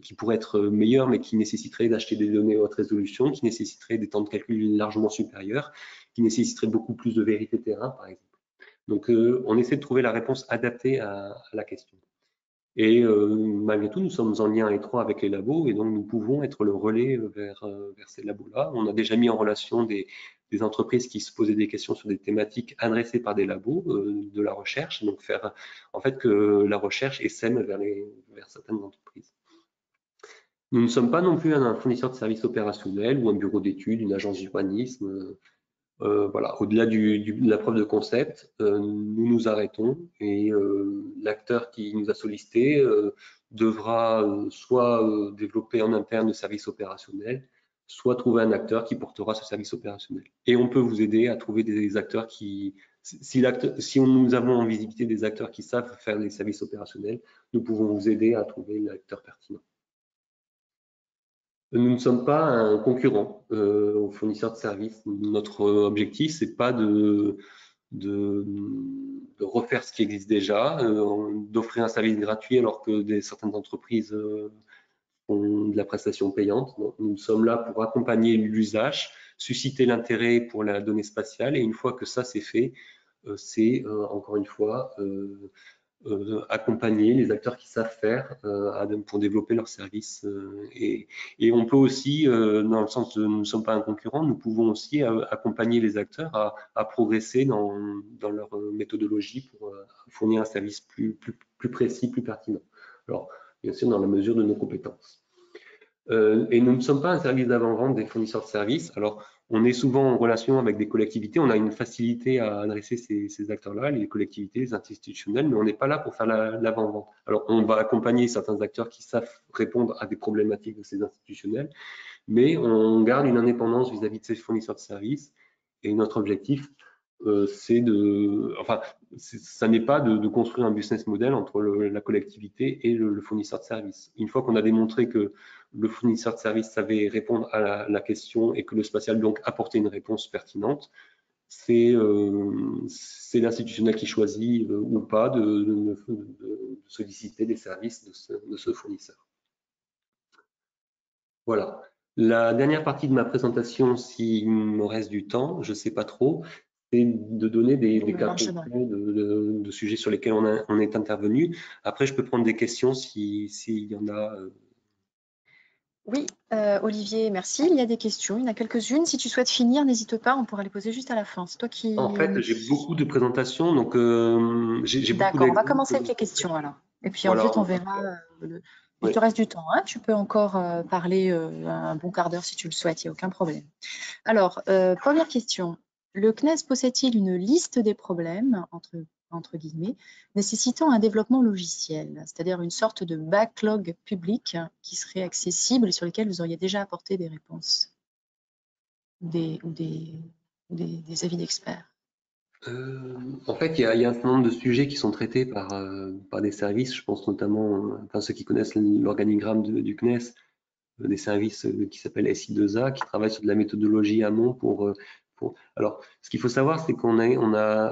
qui pourrait être meilleure, mais qui nécessiterait d'acheter des données haute résolution, qui nécessiterait des temps de calcul largement supérieurs, qui nécessiterait beaucoup plus de vérité terrain, par exemple. Donc, on essaie de trouver la réponse adaptée à la question. Et malgré tout, nous sommes en lien étroit avec les labos et donc nous pouvons être le relais vers ces labos-là. On a déjà mis en relation des entreprises qui se posaient des questions sur des thématiques adressées par des labos de la recherche, donc faire en fait que la recherche essaime vers certaines entreprises. Nous ne sommes pas non plus un fournisseur de services opérationnels ou un bureau d'études, une agence d'urbanisme. Voilà, au-delà de la preuve de concept, nous nous arrêtons et l'acteur qui nous a sollicité devra soit développer en interne le service opérationnel, soit trouver un acteur qui portera ce service opérationnel. Et on peut vous aider à trouver des acteurs si nous avons en visibilité des acteurs qui savent faire des services opérationnels, nous pouvons vous aider à trouver l'acteur pertinent. Nous ne sommes pas un concurrent aux fournisseurs de services. Notre objectif, c'est pas de refaire ce qui existe déjà, d'offrir un service gratuit alors que certaines entreprises font de la prestation payante. Donc, nous sommes là pour accompagner l'usage, susciter l'intérêt pour la donnée spatiale et une fois que ça c'est fait, c'est encore une fois accompagner les acteurs qui savent faire pour développer leurs services. Et on peut aussi, dans le sens de nous ne sommes pas un concurrent, nous pouvons aussi accompagner les acteurs à progresser dans leur méthodologie pour fournir un service plus précis, plus pertinent. Alors, bien sûr, dans la mesure de nos compétences. Et nous ne sommes pas un service d'avant-vente des fournisseurs de services. Alors, on est souvent en relation avec des collectivités. On a une facilité à adresser ces acteurs-là, les collectivités, les institutionnels, mais on n'est pas là pour faire l'avant-vente. Alors, on va accompagner certains acteurs qui savent répondre à des problématiques de ces institutionnels, mais on garde une indépendance vis-à-vis de ces fournisseurs de services. Et notre objectif, ça n'est pas de construire un business model entre la collectivité et le fournisseur de service. Une fois qu'on a démontré que le fournisseur de service savait répondre à la question et que le spatial donc apportait une réponse pertinente, c'est l'institutionnel qui choisit ou pas de solliciter des services de ce fournisseur. Voilà. La dernière partie de ma présentation, s'il me reste du temps, je ne sais pas trop, c'est de donner des cas concrets de sujets sur lesquels on est intervenu. Après, je peux prendre des questions s'il y en a. Oui, Olivier, merci. Il y a des questions, il y en a quelques-unes. Si tu souhaites finir, n'hésite pas, on pourra les poser juste à la fin. C'est toi qui… En fait, j'ai beaucoup de présentations, donc j'ai beaucoup d'exemples. D'accord, on va commencer avec les questions alors. Et puis voilà, ensuite, on verra… Il te reste du temps, hein. Tu peux encore parler un bon quart d'heure si tu le souhaites, il n'y a aucun problème. Alors, première question. Le CNES possède-t-il une liste des problèmes, entre guillemets, nécessitant un développement logiciel, c'est-à-dire une sorte de backlog public qui serait accessible et sur lequel vous auriez déjà apporté des réponses ou des avis d'experts? En fait, il y a un certain nombre de sujets qui sont traités par des services. Je pense notamment, enfin, ceux qui connaissent l'organigramme du CNES, des services qui s'appellent SI2A, qui travaillent sur de la méthodologie amont Alors, ce qu'il faut savoir, c'est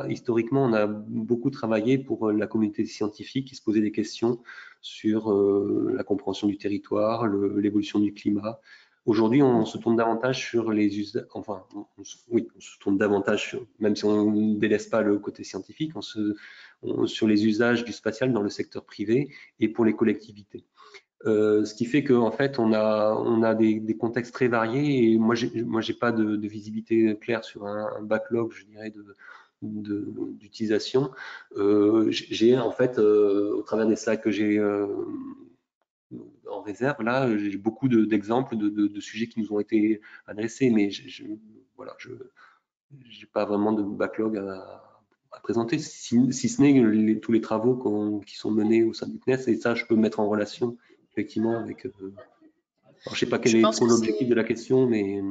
historiquement, on a beaucoup travaillé pour la communauté scientifique qui se posait des questions sur la compréhension du territoire, l'évolution du climat. Aujourd'hui, on se tourne davantage sur les usages, enfin, oui, on se tourne davantage, même si on ne délaisse pas le côté scientifique, sur les usages du spatial dans le secteur privé et pour les collectivités. Ce qui fait qu'en fait, on a des contextes très variés et moi, j'ai pas de visibilité claire sur un backlog, je dirais, d'utilisation. J'ai en fait, au travers des slides que j'ai en réserve, là, j'ai beaucoup d'exemples de sujets qui nous ont été adressés, mais voilà, je n'ai pas vraiment de backlog à présenter, si ce n'est tous les travaux qui sont menés au sein du CNES, et ça, je peux mettre en relation effectivement avec. Alors, je sais pas quel est trop l'objectif de la question, mais.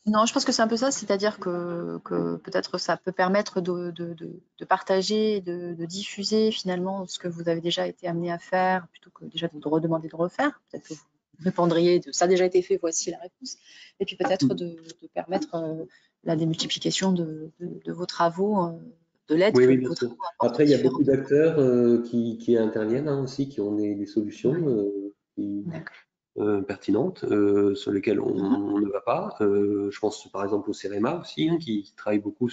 Non, je pense que c'est un peu ça, c'est-à-dire que peut-être ça peut permettre de partager, de diffuser finalement ce que vous avez déjà été amené à faire, plutôt que déjà de redemander de refaire. Peut-être que vous répondriez ça a déjà été fait, voici la réponse. Et puis peut-être de permettre la démultiplication de vos travaux, de l'aide Oui, que oui, bien vos sûr. travaux apportent Après, aux il y a différents. beaucoup d'acteurs qui interviennent aussi, qui ont des solutions pertinentes sur lesquelles on ne va pas. Je pense par exemple au CEREMA aussi, qui travaille beaucoup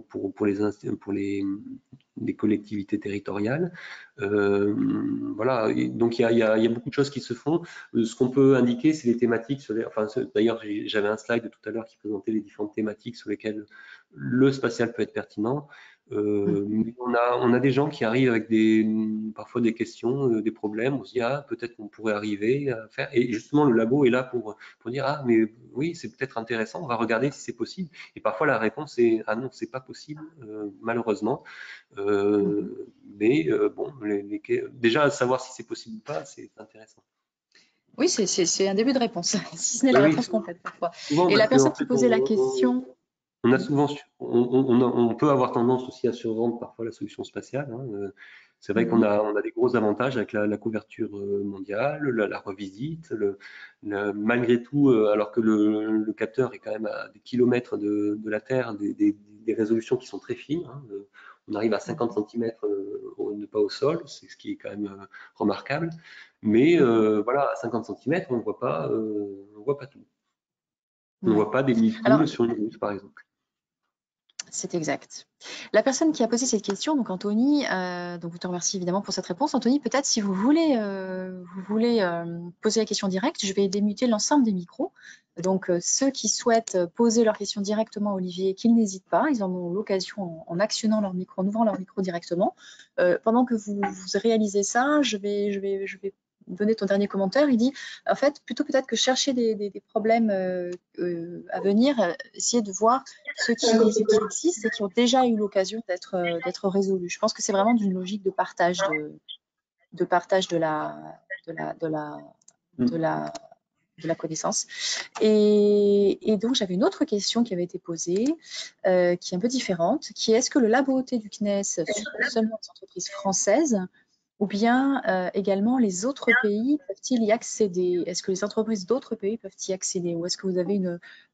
pour les collectivités territoriales. Voilà, donc il y a beaucoup de choses qui se font. Ce qu'on peut indiquer, c'est les thématiques. D'ailleurs, j'avais un slide tout à l'heure qui présentait les différentes thématiques sur lesquelles le spatial peut être pertinent. Mais on a des gens qui arrivent avec parfois des questions, des problèmes. On se dit, ah, peut-être qu'on pourrait arriver à faire. Et justement, le labo est là pour dire, ah, mais oui, c'est peut-être intéressant, on va regarder si c'est possible. Et parfois, la réponse est, ah non, c'est pas possible, malheureusement. Mais bon, déjà, savoir si c'est possible ou pas, c'est intéressant. Oui, c'est un début de réponse, si ce n'est Oui, la oui, réponse complète parfois. souvent, Et la parce personne qu'en qui fait, posait la question. on a souvent, on peut avoir tendance aussi à survendre parfois la solution spatiale. C'est vrai qu'on a des gros avantages avec la couverture mondiale, la revisite, malgré tout, alors que le capteur est quand même à des kilomètres de la Terre, des résolutions qui sont très fines. On arrive à 50 cm, pas au sol, c'est ce qui est quand même remarquable. Mais voilà, à 50 cm, on ne voit pas tout. On ne voit pas des nids sur une route, par exemple. C'est exact. La personne qui a posé cette question, donc Anthony, donc vous te remercie évidemment pour cette réponse. Anthony, peut-être si vous voulez poser la question directe, je vais démuter l'ensemble des micros. Donc ceux qui souhaitent poser leur question directement à Olivier, qu'ils n'hésitent pas, ils en ont l'occasion en actionnant leur micro, en ouvrant leur micro directement. Pendant que vous réalisez ça, je vais donner ton dernier commentaire. Il dit, en fait, plutôt peut-être que chercher des problèmes à venir, essayer de voir ceux qui existent et qui ont déjà eu l'occasion d'être résolus. Je pense que c'est vraiment d'une logique de partage de la connaissance. Et donc, j'avais une autre question qui avait été posée, qui est un peu différente, qui est: est-ce que le labo OT du CNES supporte seulement les entreprises françaises, ou bien également les autres pays peuvent-ils y accéder? Est-ce que les entreprises d'autres pays peuvent y accéder? Ou est-ce que vous avez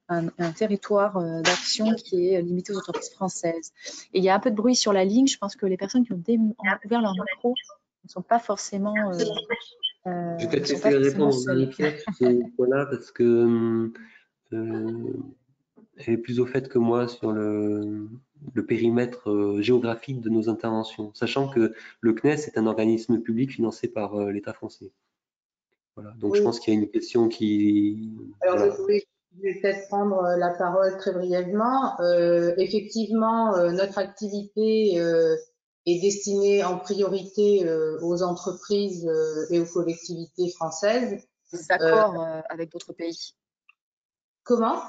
un territoire d'action qui est limité aux entreprises françaises? Et il y a un peu de bruit sur la ligne. Je pense que les personnes qui ont ouvert leur micro ne sont pas forcément Je vais peut-être essayer de répondre à Marie-Pierre sur ce point-là, parce que elle est plus au fait que moi sur le périmètre géographique de nos interventions, sachant que le CNES est un organisme public financé par l'État français. Voilà. Donc, je pense qu'il y a une question qui. Alors, Voilà. je vais peut-être prendre la parole très brièvement. Effectivement, notre activité est destinée en priorité aux entreprises et aux collectivités françaises. Des accords avec d'autres pays. Comment?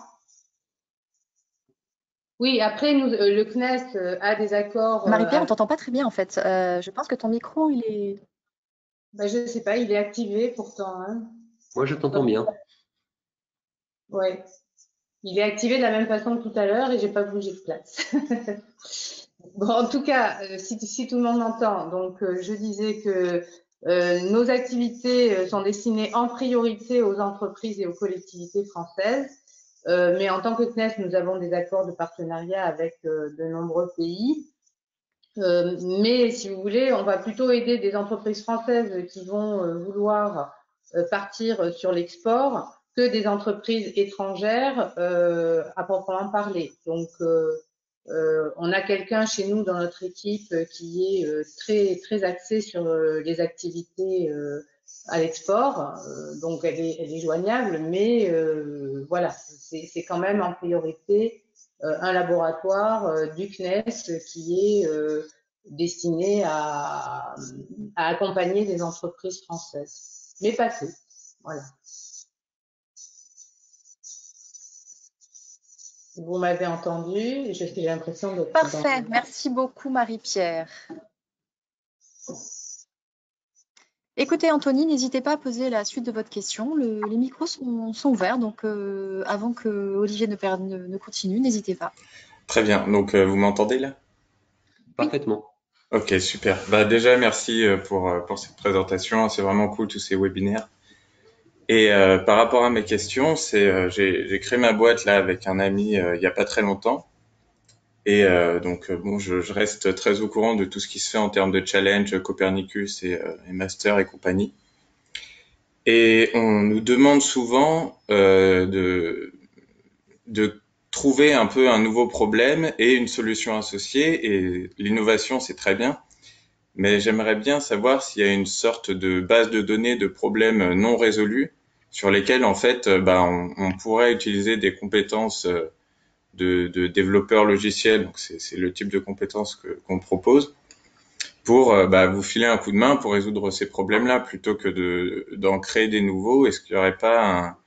Oui, après, le CNES a des accords. Marie-Pierre, on t'entend pas très bien en fait. Je pense que ton micro, il est. Ben, je ne sais pas, il est activé pourtant. Hein. Moi, je t'entends bien. Ouais. Il est activé de la même façon que tout à l'heure et j'ai pas bougé de place. Bon, en tout cas, si tout le monde m'entend, donc je disais que nos activités sont destinées en priorité aux entreprises et aux collectivités françaises, mais en tant que CNES, nous avons des accords de partenariat avec de nombreux pays. Mais si vous voulez, on va plutôt aider des entreprises françaises qui vont vouloir partir sur l'export que des entreprises étrangères à proprement parler. Donc, on a quelqu'un chez nous dans notre équipe qui est très axé sur les activités à l'export. Donc, elle est joignable, mais voilà, c'est quand même en priorité un laboratoire du CNES qui est destiné à accompagner des entreprises françaises, mais pas que. Voilà. Vous m'avez entendu, j'ai l'impression de... Parfait, merci beaucoup Marie-Pierre. Écoutez Anthony, n'hésitez pas à poser la suite de votre question. Les micros sont ouverts, donc avant que Olivier ne continue, n'hésitez pas. Très bien, donc vous m'entendez là? Parfaitement. Ok, super. Bah, déjà, merci pour cette présentation. C'est vraiment cool tous ces webinaires. Et par rapport à mes questions, j'ai créé ma boîte là avec un ami il n'y a pas très longtemps. Et donc, bon, je reste très au courant de tout ce qui se fait en termes de challenge, Copernicus et Master et compagnie. Et on nous demande souvent de trouver un peu un nouveau problème et une solution associée. Et l'innovation, c'est très bien. Mais j'aimerais bien savoir s'il y a une sorte de base de données de problèmes non résolus sur lesquels, en fait, on pourrait utiliser des compétences de développeurs logiciels. Donc, c'est le type de compétences qu'on propose pour vous filer un coup de main pour résoudre ces problèmes-là plutôt que d'en créer des nouveaux. Est-ce qu'il n'y aurait pas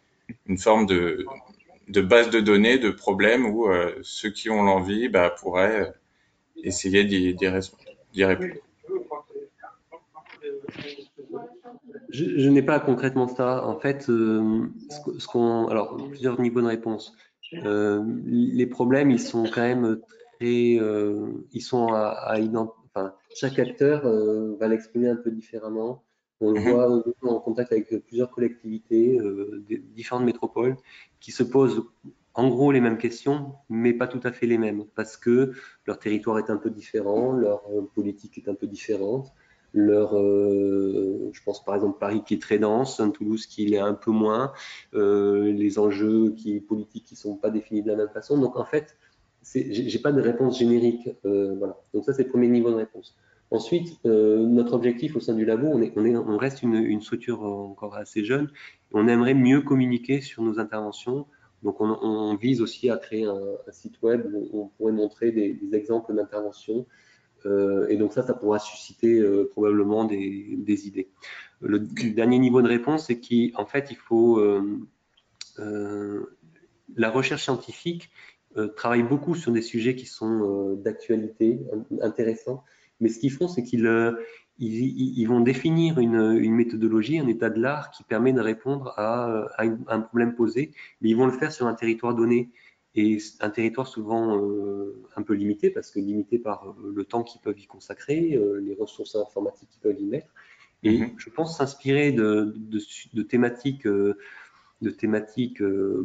une forme de base de données de problèmes où ceux qui ont l'envie pourraient essayer d'y répondre? Je n'ai pas concrètement ça. En fait, alors plusieurs niveaux de réponse. Les problèmes, ils sont quand même très, ils sont enfin, chaque acteur va l'exprimer un peu différemment. On le voit en contact avec plusieurs collectivités, différentes métropoles, qui se posent en gros les mêmes questions, mais pas tout à fait les mêmes, parce que leur territoire est un peu différent, leur politique est un peu différente. Je pense par exemple Paris qui est très dense, Toulouse qui l'est un peu moins, les enjeux politiques qui sont pas définis de la même façon. Donc en fait, j'ai pas de réponse générique. Voilà. Donc ça c'est le premier niveau de réponse. Ensuite, notre objectif au sein du labo, on reste une structure encore assez jeune. On aimerait mieux communiquer sur nos interventions. Donc on vise aussi à créer un site web où on pourrait montrer des exemples d'interventions. Et donc ça pourra susciter probablement des idées. Le dernier niveau de réponse, c'est qu'en fait, il faut la recherche scientifique travaille beaucoup sur des sujets qui sont d'actualité, intéressants. Mais ce qu'ils font, c'est qu'ils vont définir une méthodologie, un état de l'art qui permet de répondre à un problème posé, mais ils vont le faire sur un territoire donné. Et un territoire souvent un peu limité, parce que limité par le temps qu'ils peuvent y consacrer, les ressources informatiques qu'ils peuvent y mettre. Et je pense s'inspirer de thématiques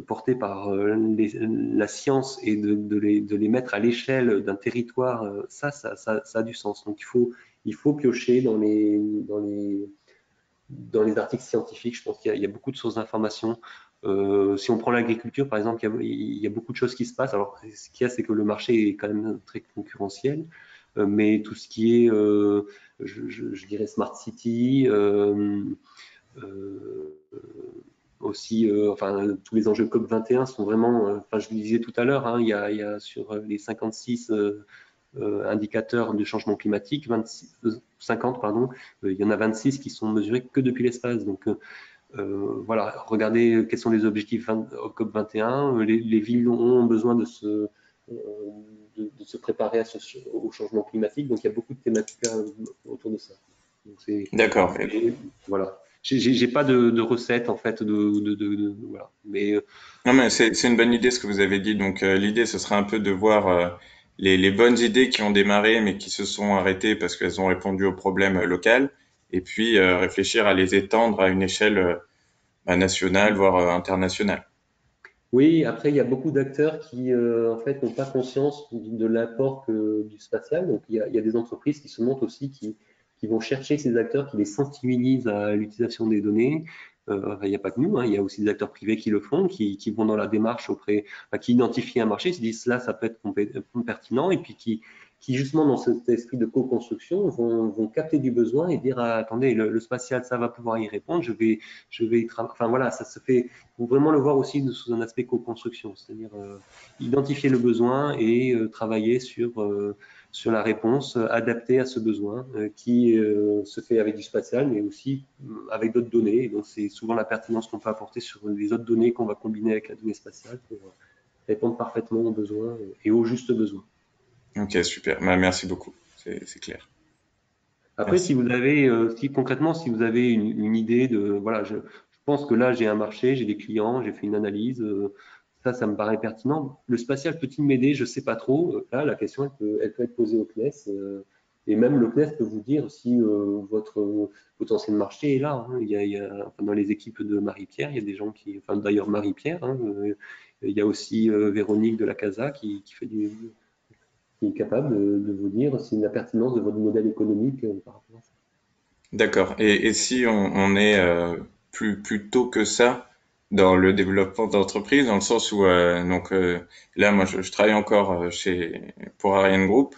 portées par la science et de les mettre à l'échelle d'un territoire, ça a du sens. Donc il faut piocher dans les articles scientifiques. Je pense qu'il y a beaucoup de sources d'informations. Si on prend l'agriculture, par exemple, il y a beaucoup de choses qui se passent. Alors, ce qu'il y a, c'est que le marché est quand même très concurrentiel, mais tout ce qui est, je dirais, Smart City, aussi, enfin, tous les enjeux COP21 sont vraiment, enfin, je vous le disais tout à l'heure, il y a sur les 56 indicateurs de changement climatique, 50, pardon, il y en a 26 qui sont mesurés que depuis l'espace. Donc, voilà, regardez quels sont les objectifs COP21. Les villes ont besoin de se préparer au changement climatique. Donc, il y a beaucoup de thématiques autour de ça. D'accord. Voilà. j'ai pas de recette en fait voilà. Mais Non, mais c'est une bonne idée ce que vous avez dit. Donc, l'idée, ce serait un peu de voir les bonnes idées qui ont démarré mais qui se sont arrêtées parce qu'elles ont répondu aux problèmes local, et puis réfléchir à les étendre à une échelle nationale, voire internationale. oui, après, il y a beaucoup d'acteurs qui, en fait, n'ont pas conscience de l'apport du spatial. Donc, il y a des entreprises qui se montent aussi, qui vont chercher ces acteurs, qui les sensibilisent à l'utilisation des données. Il n'y a pas que nous, hein, il y a aussi des acteurs privés qui le font, qui vont dans la démarche qui identifient un marché, se disent là, ça peut être pertinent, et puis qui justement, dans cet esprit de co-construction, vont capter du besoin et dire, ah, attendez, le spatial, ça va pouvoir y répondre, je vais y travailler. Enfin, voilà, ça se fait. Il faut vraiment le voir aussi sous un aspect co-construction, c'est-à-dire identifier le besoin et travailler sur la réponse adaptée à ce besoin qui se fait avec du spatial, mais aussi avec d'autres données. Et donc, c'est souvent la pertinence qu'on peut apporter sur les autres données qu'on va combiner avec la donnée spatiale pour répondre parfaitement aux besoins et aux justes besoins. Ok, super. Merci beaucoup. C'est clair. Après, Merci. si vous avez, concrètement, si vous avez une idée de, voilà, je pense que là, j'ai un marché, j'ai des clients, j'ai fait une analyse, ça me paraît pertinent. Le spatial peut-il m'aider? Je sais pas trop. Là, la question, elle peut être posée au CNES, et même le CNES peut vous dire si votre potentiel marché est là, hein. Enfin, dans les équipes de Marie-Pierre, il y a des gens enfin, d'ailleurs Marie-Pierre, hein, il y a aussi Véronique de la Casa qui est capable de vous dire si la pertinence de votre modèle économique par rapport à ça. D'accord. Et si on est plus tôt que ça dans le développement d'entreprise, dans le sens où là, moi, je travaille encore pour Ariane Group.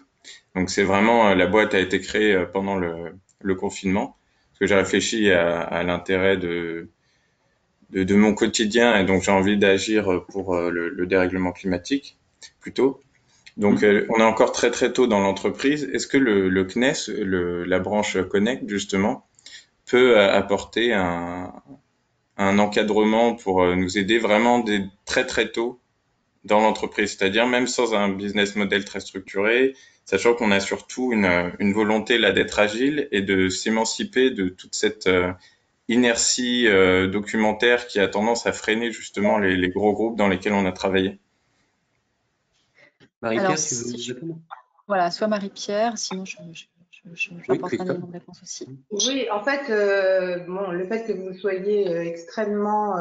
Donc, c'est vraiment la boîte a été créée pendant le confinement, parce que j'ai réfléchi à l'intérêt de mon quotidien, et donc j'ai envie d'agir pour le dérèglement climatique plutôt. Donc, on est encore très très tôt dans l'entreprise. Est-ce que le CNES, la branche Connect justement, peut apporter un encadrement pour nous aider vraiment très très tôt dans l'entreprise, c'est-à-dire même sans un business model très structuré, sachant qu'on a surtout une volonté là d'être agile et de s'émanciper de toute cette inertie documentaire qui a tendance à freiner justement les gros groupes dans lesquels on a travaillé. Marie-Pierre, tu veux répondre? Voilà, soit Marie-Pierre, sinon je apporterai un élément de réponse aussi. Oui, en fait, le fait que vous soyez extrêmement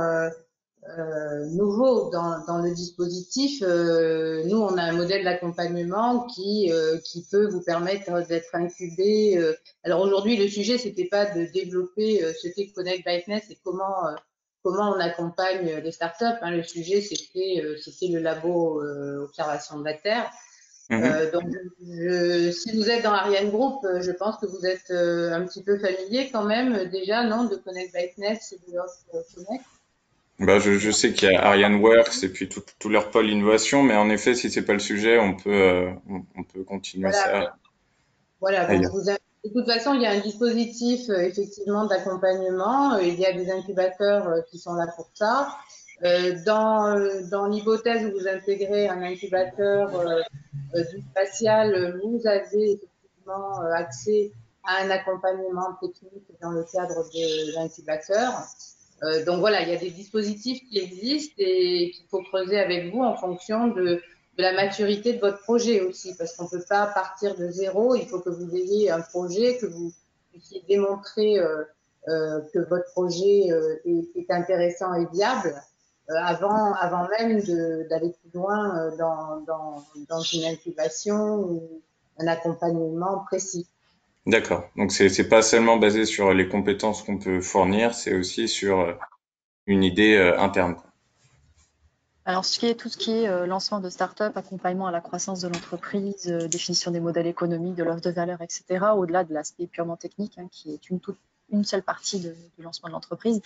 nouveau dans le dispositif, nous, on a un modèle d'accompagnement qui peut vous permettre d'être incubé. Alors aujourd'hui, le sujet, c'était pas de développer ce qu'est Connect by CNES et comment on accompagne les startups. Hein. Le sujet, c'était le labo observation de la Terre. Donc, si vous êtes dans Ariane Group, je pense que vous êtes un petit peu familier quand même déjà, non, de Connect by CNES et de l'offre Connect. Je sais qu'il y a Ariane Works et puis tout leur pôle innovation, mais en effet, si c'est pas le sujet, on peut continuer ça. Voilà. Ailleurs. De toute façon, il y a un dispositif effectivement d'accompagnement. Il y a des incubateurs qui sont là pour ça. Dans l'hypothèse où vous intégrez un incubateur du spatial, vous avez effectivement accès à un accompagnement technique dans le cadre de l'incubateur. Donc voilà, il y a des dispositifs qui existent et qu'il faut creuser avec vous en fonction de la maturité de votre projet aussi, parce qu'on ne peut pas partir de zéro. Il faut que vous ayez un projet, que vous puissiez démontrer que votre projet est intéressant et viable avant même d'aller plus loin dans une incubation ou un accompagnement précis. D'accord. Donc c'est pas seulement basé sur les compétences qu'on peut fournir, c'est aussi sur une idée interne. Alors, tout ce qui est lancement de start-up, accompagnement à la croissance de l'entreprise, définition des modèles économiques, de l'offre de valeur, etc., au-delà de l'aspect purement technique, hein, qui est une seule partie du lancement de l'entreprise.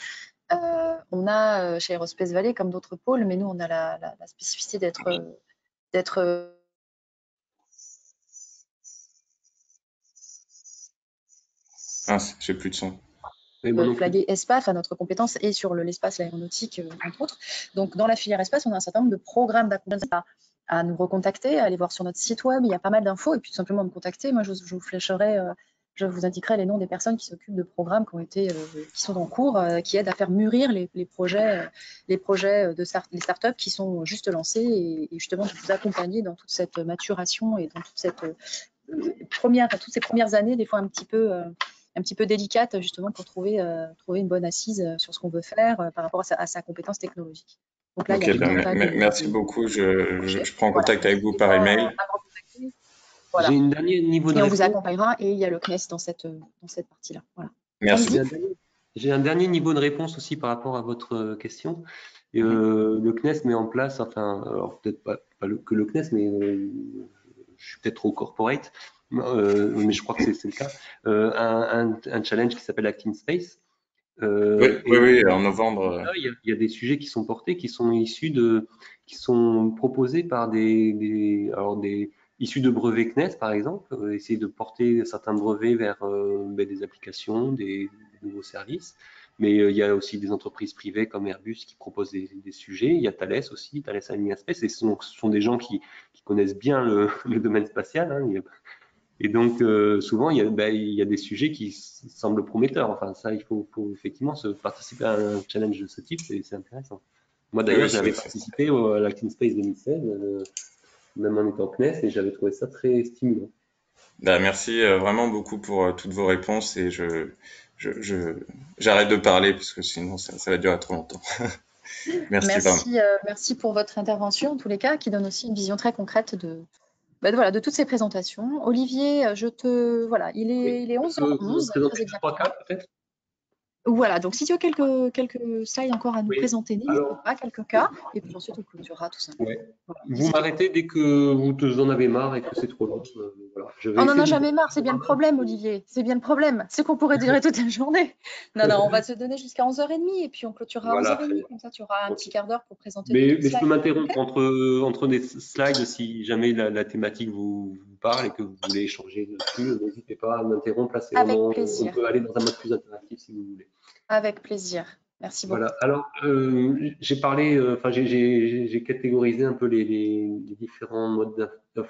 On a chez Aerospace Valley, comme d'autres pôles, mais nous, on a la spécificité d'être Ah, j'ai plus de son. flaguer espace, notre compétence est sur l'espace, l'aéronautique, entre autres. Donc, dans la filière espace, on a un certain nombre de programmes d'accompagnement à nous recontacter, à aller voir sur notre site web. Il y a pas mal d'infos et puis tout simplement me contacter. Moi, je vous flécherai je vous indiquerai les noms des personnes qui s'occupent de programmes qui sont en cours, qui aident à faire mûrir les projets les startups qui sont juste lancés et justement de vous accompagner dans toute cette maturation et dans toute cette toutes ces premières années, des fois un petit peu délicates, justement pour trouver une bonne assise sur ce qu'on veut faire par rapport à sa compétence technologique. Donc là, Ok, il y a tout un tas merci beaucoup. Je prends voilà. contact avec vous par email. Voilà. J'ai un dernier niveau de Et on réponse. vous accompagnera et il y a le CNES dans cette partie-là. Voilà. Merci. J'ai un dernier niveau de réponse aussi par rapport à votre question. Le CNES met en place, enfin, alors peut-être pas que le CNES, mais je suis peut-être trop corporate, mais je crois que c'est le cas, un challenge qui s'appelle Acting Space. Oui, en novembre. Là, il y a des sujets qui sont portés, qui sont proposés par issus de brevets CNES, par exemple, essayer de porter certains brevets vers des applications, des nouveaux services. Mais il y a aussi des entreprises privées comme Airbus qui proposent des sujets. Il y a Thales aussi, Thales Alenia Space, et ce sont des gens qui connaissent bien le domaine spatial. Hein. Et donc, souvent, il y a des sujets qui semblent prometteurs. Enfin, ça, il faut effectivement participer à un challenge de ce type, c'est intéressant. Moi, d'ailleurs, j'avais participé à l'Acting Space 2016, même en étant CNES, et j'avais trouvé ça très stimulant. Merci vraiment beaucoup pour toutes vos réponses et j'arrête de parler parce que sinon ça va durer trop longtemps. Merci pour votre intervention, en tous les cas, qui donne aussi une vision très concrète de toutes ces présentations. Olivier, il est 11h11. Présenter 3 cas, peut-être. Voilà, donc si tu as quelques slides encore à nous présenter, n'hésite pas, quelques cas, et puis ensuite on clôturera tout simplement. Ouais. Voilà, vous m'arrêtez dès que vous en avez marre et que c'est trop long. Voilà. On n'en a jamais marre, c'est bien le problème, Olivier. C'est bien le problème. C'est qu'on pourrait durer toute la journée. Non, on va se donner jusqu'à 11h30 et puis on clôturera à 11h30. Comme ça, tu auras un petit quart d'heure pour présenter. Mais je peux m'interrompre entre des slides si jamais la thématique vous parle et que vous voulez échanger dessus. N'hésitez pas à m'interrompre. Là, c'est vraiment, on peut aller dans un mode plus interactif si vous voulez. Avec plaisir. Merci beaucoup. Voilà. Alors, j'ai parlé, j'ai catégorisé un peu les différents modes,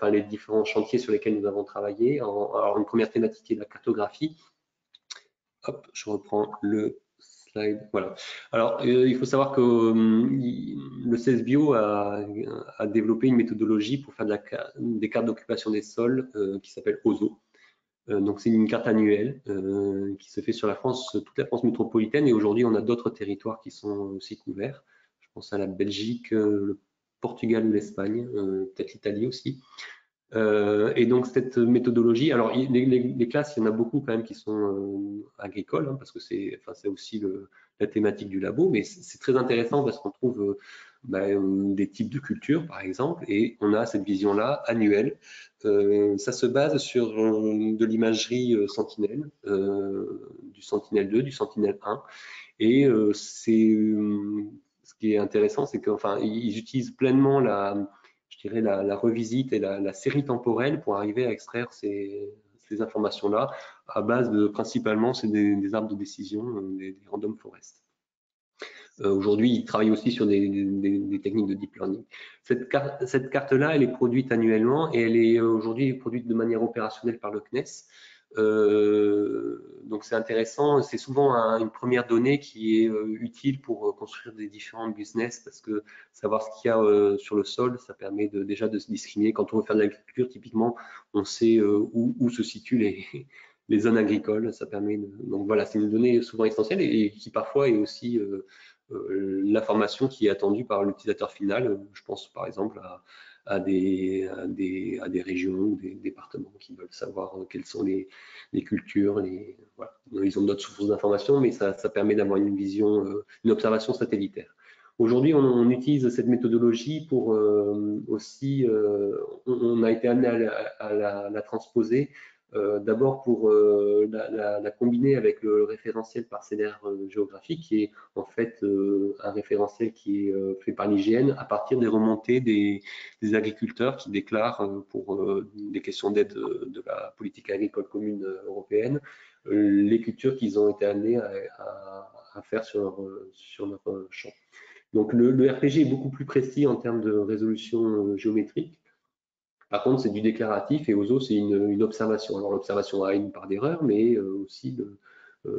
les différents chantiers sur lesquels nous avons travaillé. Alors, une première thématique est la cartographie. Hop, je reprends le slide. Voilà. Alors, il faut savoir que le CESBio a développé une méthodologie pour faire des cartes d'occupation des sols qui s'appelle OZO. Donc c'est une carte annuelle qui se fait sur toute la France métropolitaine, et aujourd'hui on a d'autres territoires qui sont aussi couverts. Je pense à la Belgique, le Portugal ou l'Espagne, peut-être l'Italie aussi. Et donc cette méthodologie, alors les classes, il y en a beaucoup quand même qui sont agricoles, hein, parce que c'est aussi la thématique du labo, mais c'est très intéressant parce qu'on trouve des types de cultures par exemple, et on a cette vision-là annuelle. Ça se base sur de l'imagerie Sentinelle, du Sentinelle 2, du Sentinelle 1, et ce qui est intéressant, c'est qu'ils utilisent pleinement la revisite et la série temporelle pour arriver à extraire ces informations-là à base principalement, c'est des arbres de décision, des random forests. Aujourd'hui, ils travaillent aussi sur des techniques de deep learning. Cette carte-là, elle est produite annuellement et elle est aujourd'hui produite de manière opérationnelle par le CNES. Donc c'est intéressant, c'est souvent une première donnée qui est utile pour construire des différents business, parce que savoir ce qu'il y a sur le sol, ça permet déjà de se discriminer. Quand on veut faire de l'agriculture, typiquement, on sait où se situent les zones agricoles. Ça permet donc voilà, c'est une donnée souvent essentielle et qui parfois est aussi l'information qui est attendue par l'utilisateur final. Je pense par exemple à des régions ou des départements qui veulent savoir quelles sont les cultures. Voilà. Ils ont d'autres sources d'informations, mais ça permet d'avoir une vision, une observation satellitaire. Aujourd'hui, on utilise cette méthodologie pour aussi, on a été amené à la transposer. D'abord pour la combiner avec le référentiel parcellaire géographique, qui est en fait un référentiel qui est fait par l'IGN à partir des remontées des agriculteurs qui déclarent pour des questions d'aide de la politique agricole commune européenne les cultures qu'ils ont été amenés à faire sur leur champ. Donc le RPG est beaucoup plus précis en termes de résolution géométrique. Par contre, c'est du déclaratif et OZO, c'est une observation. Alors, l'observation a une part d'erreur, mais aussi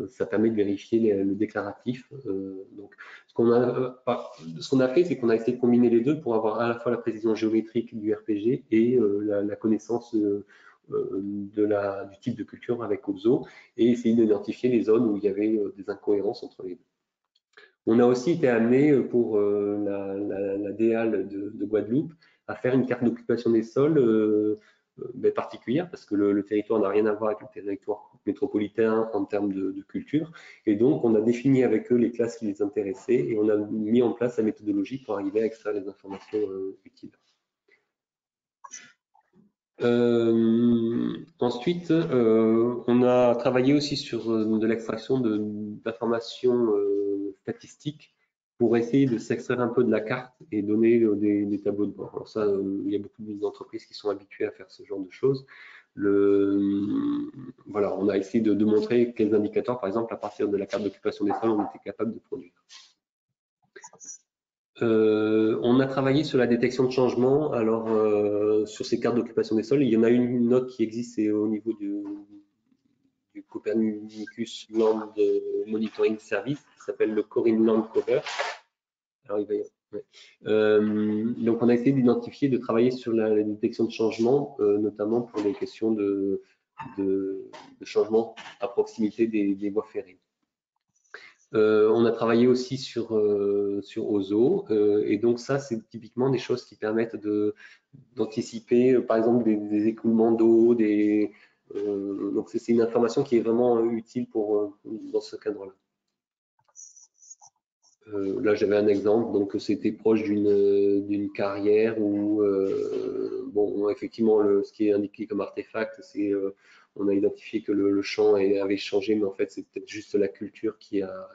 ça permet de vérifier le déclaratif. Donc, ce qu'on a fait, c'est qu'on a essayé de combiner les deux pour avoir à la fois la précision géométrique du RPG et la connaissance du type de culture avec OZO et essayer d'identifier les zones où il y avait des incohérences entre les deux. On a aussi été amené pour la DEAL de Guadeloupe à faire une carte d'occupation des sols particulière parce que le territoire n'a rien à voir avec le territoire métropolitain en termes de culture. Et donc, on a défini avec eux les classes qui les intéressaient et on a mis en place la méthodologie pour arriver à extraire les informations utiles. Ensuite, on a travaillé aussi sur de l'extraction d'informations statistiques pour essayer de s'extraire un peu de la carte et donner des tableaux de bord. Alors ça, il y a beaucoup d'entreprises qui sont habituées à faire ce genre de choses. Voilà, on a essayé de montrer quels indicateurs, par exemple, à partir de la carte d'occupation des sols, on était capable de produire. On a travaillé sur la détection de changement. Alors, sur ces cartes d'occupation des sols, il y en a une autre qui existe, c'est au niveau du Copernicus Land Monitoring Service, qui s'appelle le Corin Land Cover. Alors, donc, on a essayé d'identifier, de travailler sur la détection de changement, notamment pour des questions de changement à proximité des voies ferrées. On a travaillé aussi sur OZO et donc ça c'est typiquement des choses qui permettent d'anticiper par exemple des écoulements d'eau, donc c'est une information qui est vraiment utile dans ce cadre-là. Là j'avais un exemple, donc c'était proche d'une carrière où bon effectivement ce qui est indiqué comme artefact c'est on a identifié que le champ avait changé, mais en fait, c'est peut-être juste la culture qui a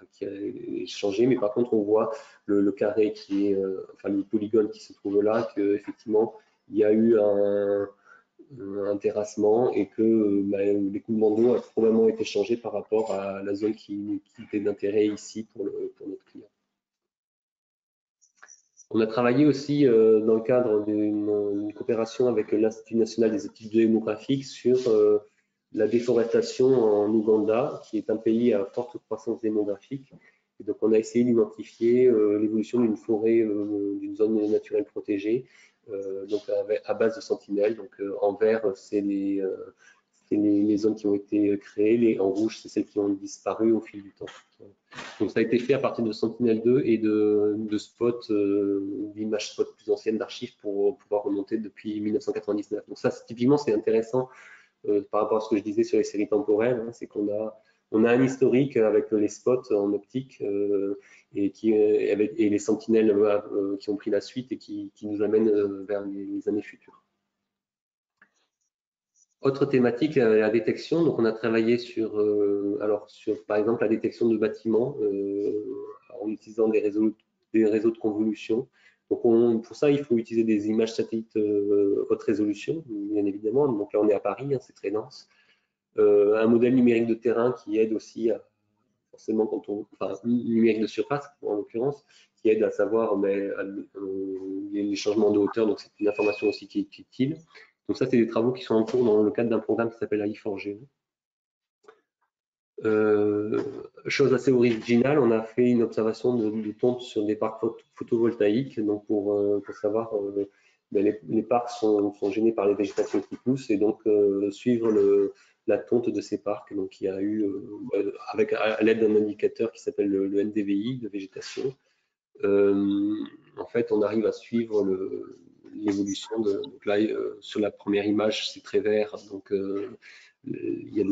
changé. Mais par contre, on voit le carré qui est, enfin, le polygone qui se trouve là, qu'effectivement, il y a eu un terrassement et que l'écoulement d'eau a probablement été changé par rapport à la zone qui était d'intérêt ici pour notre client. On a travaillé aussi dans le cadre d'une coopération avec l'Institut national des études démographiques sur la déforestation en Ouganda, qui est un pays à forte croissance démographique. Et donc, on a essayé d'identifier l'évolution d'une forêt, d'une zone naturelle protégée, donc à base de sentinelles. Donc, en vert, c'est les zones qui ont été créées, en rouge, c'est celles qui ont disparu au fil du temps. Donc, ça a été fait à partir de Sentinel-2 et de spots, d'images spots plus anciennes d'archives pour pouvoir remonter depuis 1999. Donc, ça, typiquement, c'est intéressant. Par rapport à ce que je disais sur les séries temporelles, hein, c'est qu'on a un historique avec les spots en optique et les sentinelles qui ont pris la suite et qui nous amènent vers les années futures. Autre thématique, la détection. Donc, on a travaillé sur par exemple, la détection de bâtiments en utilisant des réseaux de convolution. Donc, pour ça, il faut utiliser des images satellites haute résolution, bien évidemment. Donc là, on est à Paris, hein, c'est très dense. Un modèle numérique de terrain qui aide aussi forcément numérique de surface en l'occurrence, qui aide à savoir les changements de hauteur. Donc, c'est une information aussi qui est utile. Donc ça, c'est des travaux qui sont en cours dans le cadre d'un programme qui s'appelle AI4G. Chose assez originale, on a fait une observation de tonte sur des parcs photovoltaïques, donc pour savoir les parcs sont gênés par les végétations qui poussent et donc suivre la tonte de ces parcs. Donc il y a eu, à l'aide d'un indicateur qui s'appelle le NDVI de végétation, en fait on arrive à suivre l'évolution. Donc là, sur la première image, c'est très vert, donc il y a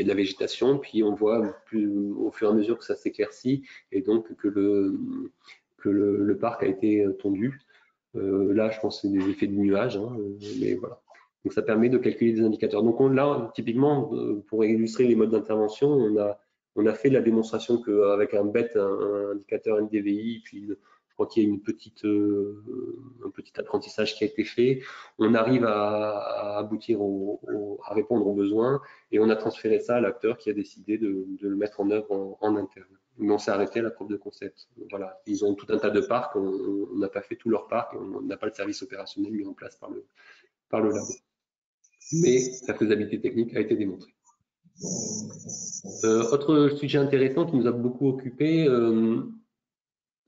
de la végétation, puis on voit au fur et à mesure que ça s'éclaircit et donc que le parc a été tondu. Là, je pense que c'est des effets de nuages, hein, mais voilà. Donc ça permet de calculer des indicateurs. Donc là, typiquement, pour illustrer les modes d'intervention, on a fait la démonstration qu'avec un indicateur NDVI, puis je crois qu'il y a un petit apprentissage qui a été fait, on arrive à aboutir à répondre aux besoins et on a transféré ça à l'acteur qui a décidé de le mettre en œuvre en interne. mais on s'est arrêté à la preuve de concept. Voilà, ils ont tout un tas de parcs, on n'a pas fait tout leur parc, on n'a pas le service opérationnel mis en place par le labo. Mais la faisabilité technique a été démontrée. Autre sujet intéressant qui nous a beaucoup occupé,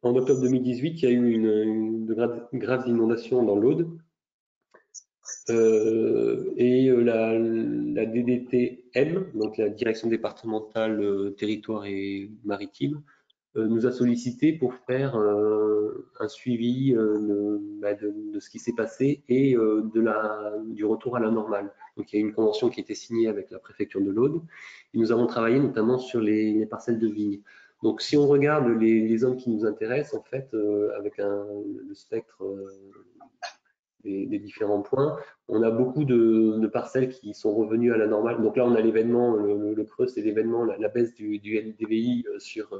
en octobre 2018, il y a eu de graves inondations dans l'Aude. La DDTM, donc la Direction départementale territoire et maritime, nous a sollicité pour faire un suivi de ce qui s'est passé et du retour à la normale. Donc il y a une convention qui a été signée avec la préfecture de l'Aude et nous avons travaillé notamment sur les parcelles de vignes. Donc si on regarde les zones qui nous intéressent, en fait, avec le spectre des différents points, on a beaucoup de parcelles qui sont revenues à la normale. Donc là, on a l'événement, le creux, c'est l'événement, la baisse du LDVI sur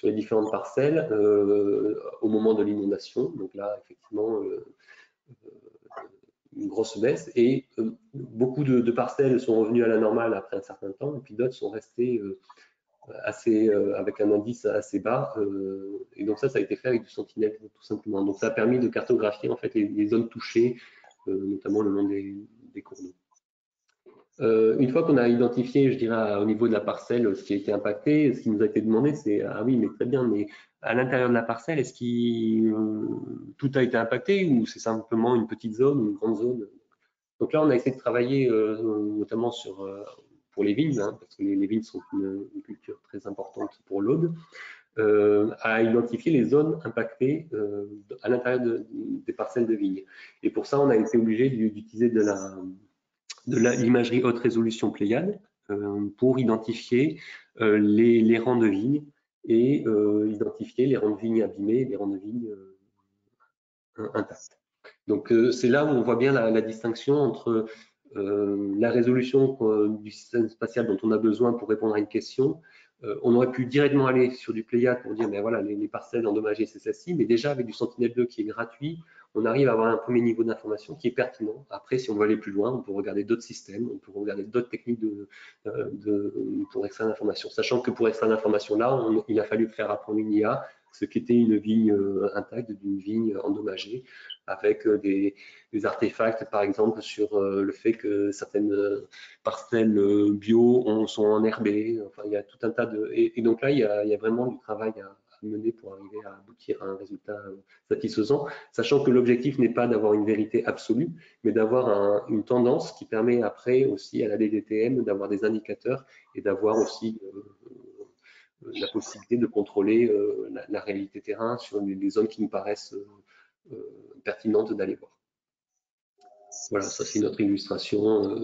les différentes parcelles au moment de l'inondation. Donc là, effectivement, une grosse baisse. Et beaucoup de parcelles sont revenues à la normale après un certain temps, et puis d'autres sont restées avec un indice assez bas. Et donc ça a été fait avec du Sentinel, tout simplement. Donc ça a permis de cartographier en fait les zones touchées, notamment le long des cours d'eau. Une fois qu'on a identifié, je dirais, au niveau de la parcelle, ce qui a été impacté, ce qui nous a été demandé, c'est ah oui, mais très bien, mais à l'intérieur de la parcelle, est-ce que tout a été impacté ou c'est simplement une petite zone ou une grande zone? Donc là, on a essayé de travailler notamment pour les vignes, hein, parce que les vignes sont une culture très importante pour l'Aude, à identifier les zones impactées à l'intérieur des parcelles de vignes. Et pour ça, on a été obligé d'utiliser de l'imagerie haute résolution Pléiade pour identifier les rangs de vignes et identifier les rangs de vignes abîmés et les rangs de vignes intacts. Donc c'est là où on voit bien la distinction entre la résolution du système spatial dont on a besoin pour répondre à une question. On aurait pu directement aller sur du Pléiade pour dire, ben voilà, les parcelles endommagées, c'est celle-ci, mais déjà avec du Sentinel-2 qui est gratuit, on arrive à avoir un premier niveau d'information qui est pertinent. Après, si on veut aller plus loin, on peut regarder d'autres systèmes, on peut regarder d'autres techniques pour extraire l'information. Sachant que pour extraire l'information là, il a fallu faire apprendre une IA, ce qu'était une vigne intacte d'une vigne endommagée, avec des artefacts, par exemple, sur le fait que certaines parcelles bio sont enherbées. Enfin, il y a tout un tas de... Et donc là, il y a vraiment du travail à mener pour arriver à aboutir à un résultat satisfaisant, sachant que l'objectif n'est pas d'avoir une vérité absolue, mais d'avoir une tendance qui permet après aussi à la DDTM d'avoir des indicateurs et d'avoir aussi la possibilité de contrôler la réalité terrain sur les zones qui nous paraissent pertinentes d'aller voir. Voilà, ça c'est notre illustration.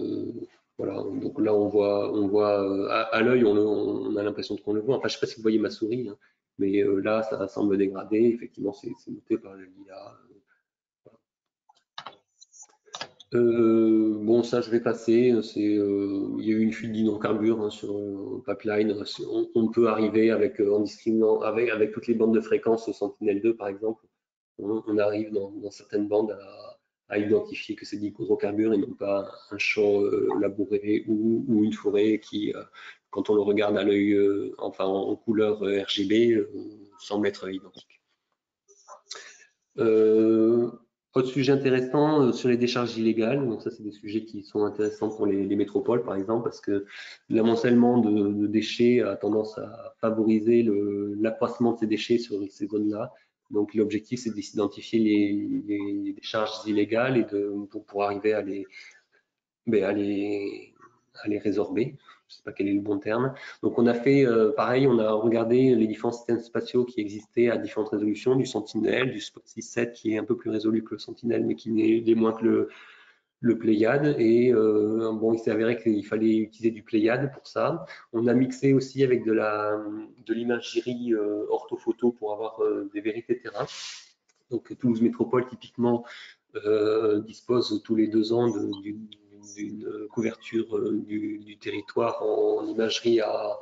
Voilà, donc là on voit à l'œil, on a l'impression qu'on le voit. Enfin, je ne sais pas si vous voyez ma souris, hein, mais là ça semble dégradé. Effectivement, c'est noté par l'IA. Bon, ça je vais passer. Il y a eu une fuite d'hydrocarbures hein, sur pipeline. On peut arriver en discriminant avec toutes les bandes de fréquences Sentinel-2 par exemple. On arrive dans certaines bandes à identifier que c'est des hydrocarbures et non pas un champ labouré ou une forêt qui, quand on le regarde à l'œil, enfin en couleur RGB, semble être identique. Autre sujet intéressant sur les décharges illégales. Donc ça, c'est des sujets qui sont intéressants pour les métropoles, par exemple, parce que l'amoncellement de déchets a tendance à favoriser l'accroissement de ces déchets sur ces zones-là. Donc l'objectif, c'est d'identifier les décharges illégales et pour arriver à les résorber. Je ne sais pas quel est le bon terme. Donc on a fait pareil, on a regardé les différents systèmes spatiaux qui existaient à différentes résolutions, du Sentinel, du Spot 6.7 qui est un peu plus résolu que le Sentinel, mais qui n'est moins que le Pléiade. Et bon, il s'est avéré qu'il fallait utiliser du Pléiade pour ça. On a mixé aussi avec de l'imagerie orthophoto pour avoir des vérités terrain. Donc Toulouse Métropole, typiquement, dispose tous les 2 ans d'une couverture du territoire en imagerie à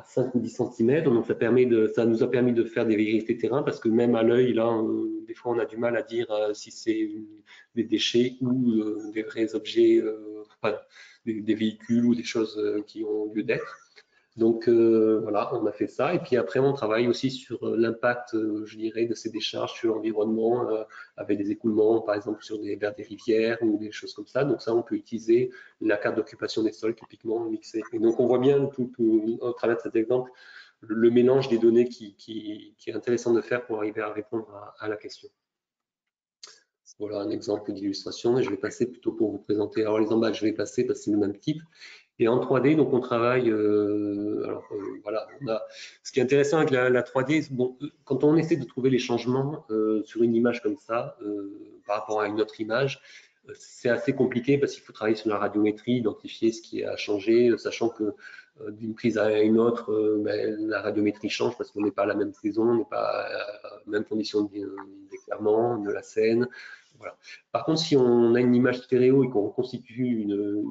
5 ou 10 cm. Donc ça nous a permis de faire des vérités terrain parce que même à l'œil, là, des fois, on a du mal à dire si c'est des déchets ou des vrais objets, enfin, des véhicules ou des choses qui ont lieu d'être. Donc voilà, on a fait ça. Et puis après, on travaille aussi sur l'impact, je dirais, de ces décharges sur l'environnement, avec des écoulements, par exemple, vers des rivières ou des choses comme ça. Donc ça, on peut utiliser la carte d'occupation des sols typiquement mixée. Et donc on voit bien au travers de cet exemple le mélange des données qui est intéressant de faire pour arriver à répondre à la question. Voilà un exemple d'illustration. Et je vais passer plutôt pour vous présenter. Alors les embâches, je vais passer parce que c'est le même type. Et en 3D, donc on travaille, voilà, ce qui est intéressant avec la 3D, bon, quand on essaie de trouver les changements sur une image comme ça, par rapport à une autre image, c'est assez compliqué parce qu'il faut travailler sur la radiométrie, identifier ce qui a changé, sachant que d'une prise à une autre, la radiométrie change parce qu'on n'est pas à la même saison, on n'est pas à la même condition d'éclairement, de la scène. Voilà. Par contre, si on a une image stéréo et qu'on reconstitue une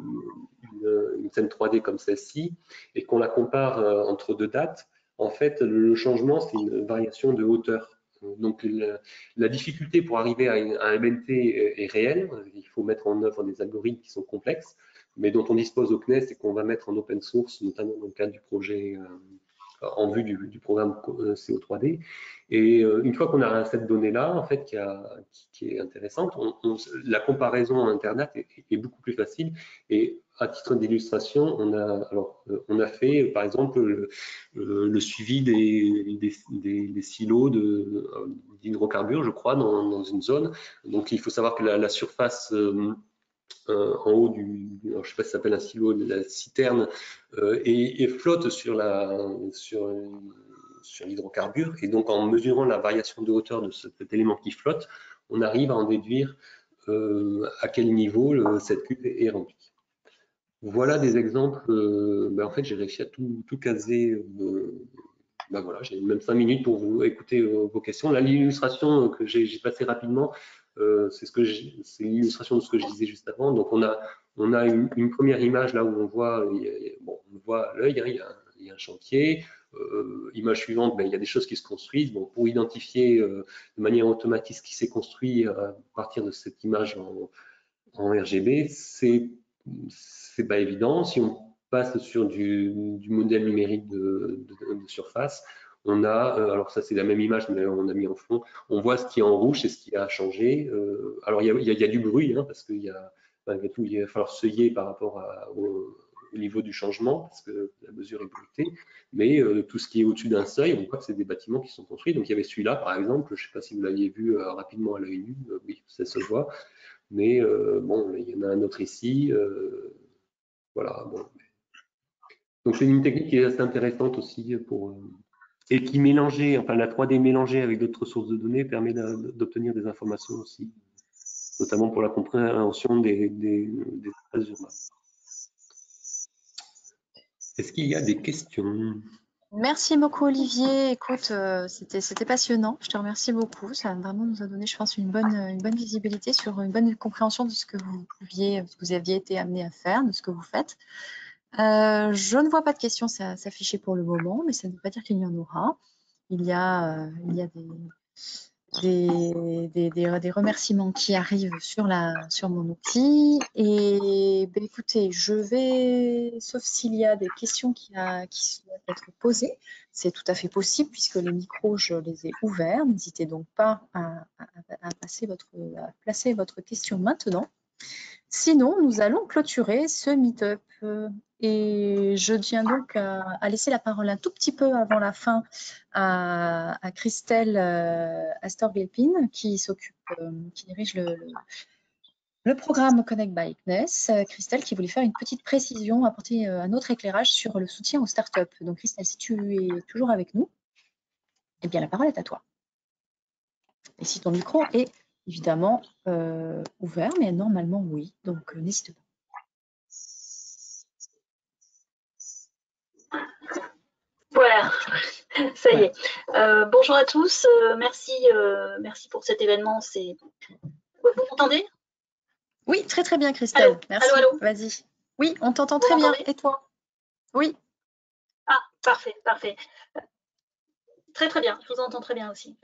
scène 3D comme celle-ci et qu'on la compare entre deux dates, en fait, le changement, c'est une variation de hauteur. Donc, la difficulté pour arriver à un MNT est réelle. Il faut mettre en œuvre des algorithmes qui sont complexes, mais dont on dispose au CNES et qu'on va mettre en open source, notamment dans le cadre du projet en vue du programme CO3D. Et une fois qu'on a cette donnée-là, en fait, qui est intéressante, la comparaison en Internet est beaucoup plus facile. Et à titre d'illustration, on a fait, par exemple, le suivi des silos d'hydrocarbures, je crois, dans une zone. Donc, il faut savoir que la surface en haut alors, je sais pas si ça s'appelle un silo, de la citerne, et flotte sur l'hydrocarbure. Et donc, en mesurant la variation de hauteur de cet élément qui flotte, on arrive à en déduire à quel niveau cette cuve est remplie. Voilà des exemples. En fait, j'ai réussi à tout caser. Voilà, j'ai même 5 minutes pour vous écouter vos questions. Là, l'illustration que j'ai passée rapidement, c'est l'illustration de ce que je disais juste avant. Donc, on a une première image là où on voit, on voit l'œil, hein, il y a un chantier. Image suivante, il y a des choses qui se construisent. Bon, pour identifier de manière automatique ce qui s'est construit à partir de cette image en RGB, c'est pas évident. Si on passe sur du modèle numérique de surface, on a, alors ça c'est la même image, mais on a mis en fond, on voit ce qui est en rouge et ce qui a changé. Alors il y a du bruit, hein, parce qu'il y a, malgré tout, il va falloir seuiller par rapport au niveau du changement, parce que la mesure est bruitée, mais tout ce qui est au-dessus d'un seuil, on voit que c'est des bâtiments qui sont construits. Donc il y avait celui-là, par exemple, je ne sais pas si vous l'aviez vu rapidement à l'œil nu, oui, ça se voit. Mais bon, il y en a un autre ici. Voilà. Bon. Donc c'est une technique qui est assez intéressante aussi et qui mélangée, enfin la 3D mélangée avec d'autres sources de données permet d'obtenir des informations aussi, notamment pour la compréhension des espaces urbains. Est-ce qu'il y a des questions? Merci beaucoup Olivier. Écoute, c'était passionnant. Je te remercie beaucoup. Ça vraiment nous a donné, je pense, une bonne visibilité sur une bonne compréhension de ce que vous aviez été amené à faire, de ce que vous faites. Je ne vois pas de questions s'afficher pour le moment, mais ça ne veut pas dire qu'il y en aura. Il y a des remerciements qui arrivent sur mon outil. Et écoutez, je vais, sauf s'il y a des questions qui doivent être posées, c'est tout à fait possible puisque les micros, je les ai ouverts. N'hésitez donc pas à placer votre question maintenant. Sinon, nous allons clôturer ce meet-up. Et je tiens donc à laisser la parole un tout petit peu avant la fin à Christelle Astor-Gilpin qui dirige le programme Connect by CNES. Christelle qui voulait faire une petite précision, apporter un autre éclairage sur le soutien aux startups. Donc Christelle, si tu es toujours avec nous, eh bien la parole est à toi. Et si ton micro est évidemment ouvert, mais normalement oui, donc n'hésite pas. Voilà, ça y est. Bonjour à tous, merci pour cet événement. Vous m'entendez? Oui, très très bien Christelle, allô, merci. Allô. Vas-y. Oui, on t'entend très bien. Et toi? Oui. Ah, parfait. Très bien, je vous entends très bien aussi.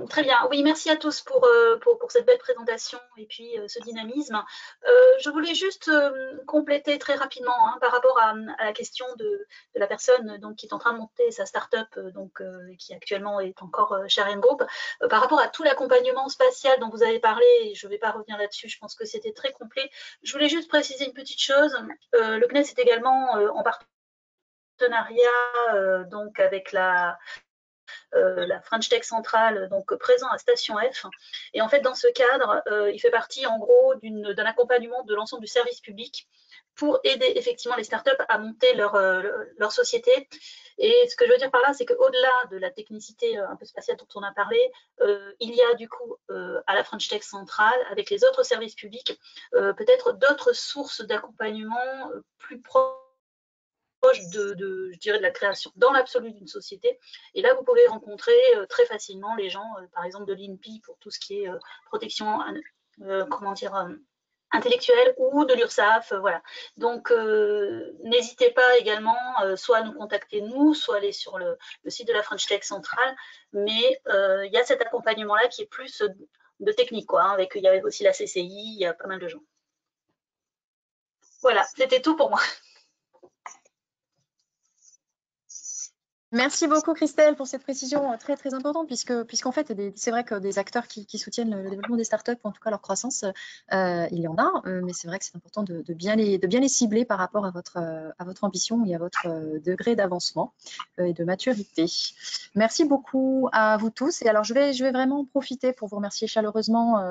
Très bien, oui, merci à tous pour cette belle présentation et puis ce dynamisme. Je voulais juste compléter très rapidement par rapport à la question de la personne donc, qui est en train de monter sa start-up, qui actuellement est encore chez Ariane Group. Par rapport à tout l'accompagnement spatial dont vous avez parlé, et je ne vais pas revenir là-dessus, je pense que c'était très complet. Je voulais juste préciser une petite chose. Le CNES est également en partenariat donc avec la French Tech Centrale, donc présent à Station F. Et en fait, dans ce cadre, il fait partie en gros d'un accompagnement de l'ensemble du service public pour aider effectivement les startups à monter leur société. Et ce que je veux dire par là, c'est qu'au-delà de la technicité un peu spatiale dont on a parlé, il y a du coup à la French Tech Centrale, avec les autres services publics, peut-être d'autres sources d'accompagnement plus proches je dirais, de la création dans l'absolu d'une société. Et là, vous pouvez rencontrer très facilement les gens, par exemple, de l'INPI pour tout ce qui est protection, intellectuelle ou de l'URSSAF, voilà. Donc, n'hésitez pas également soit à nous contacter nous, soit aller sur le site de la French Tech Centrale, mais il y a cet accompagnement-là qui est plus de technique, quoi, il y avait aussi la CCI, il y a pas mal de gens. Voilà, c'était tout pour moi. Merci beaucoup Christelle pour cette précision très importante puisqu'en fait c'est vrai que des acteurs qui soutiennent le développement des startups ou en tout cas leur croissance, il y en a, mais c'est vrai que c'est important de bien les cibler par rapport à votre ambition et à votre degré d'avancement et de maturité. Merci beaucoup à vous tous et alors je vais vraiment profiter pour vous remercier chaleureusement,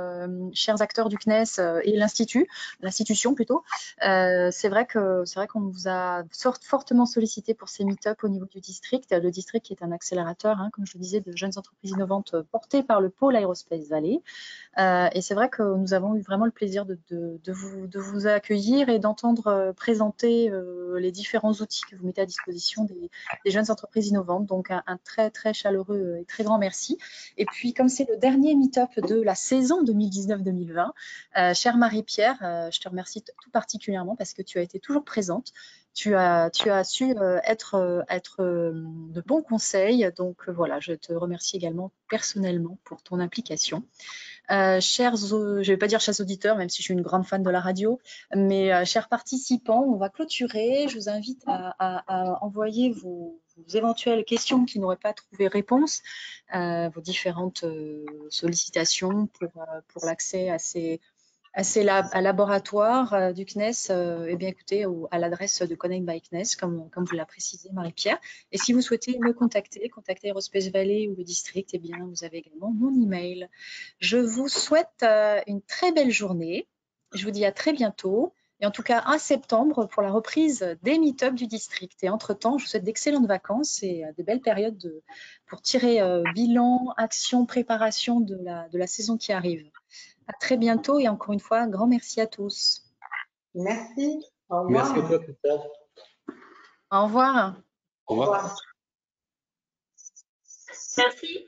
chers acteurs du CNES et l'institution plutôt. C'est vrai qu'on vous a fortement sollicité pour ces meet-up au niveau du district. Le district qui est un accélérateur, comme je le disais, de jeunes entreprises innovantes porté par le pôle Aerospace Valley. Et c'est vrai que nous avons eu vraiment le plaisir de vous accueillir et d'entendre présenter les différents outils que vous mettez à disposition des jeunes entreprises innovantes. Donc un très chaleureux et très grand merci. Et puis comme c'est le dernier meet-up de la saison 2019-2020, chère Marie-Pierre, je te remercie tout particulièrement parce que tu as été toujours présente. Tu as su être de bons conseils. Donc voilà, je te remercie également personnellement pour ton implication. Je ne vais pas dire chers auditeurs, même si je suis une grande fan de la radio, mais chers participants, on va clôturer. Je vous invite à envoyer vos éventuelles questions qui n'auraient pas trouvé réponse, vos différentes sollicitations pour l'accès à laboratoire du CNES, eh bien écoutez, à l'adresse de Connect by CNES, comme vous l'a précisé Marie-Pierre. Et si vous souhaitez me contacter Aerospace Valley ou le district, eh bien vous avez également mon email. Je vous souhaite une très belle journée. Je vous dis à très bientôt. Et en tout cas, à septembre pour la reprise des meet-up du district. Et entre-temps, je vous souhaite d'excellentes vacances et des belles périodes pour tirer bilan, action, préparation de la saison qui arrive. À très bientôt et encore une fois, un grand merci à tous. Merci. Au revoir. Merci à toi, Christelle. Au revoir. Au revoir. Merci.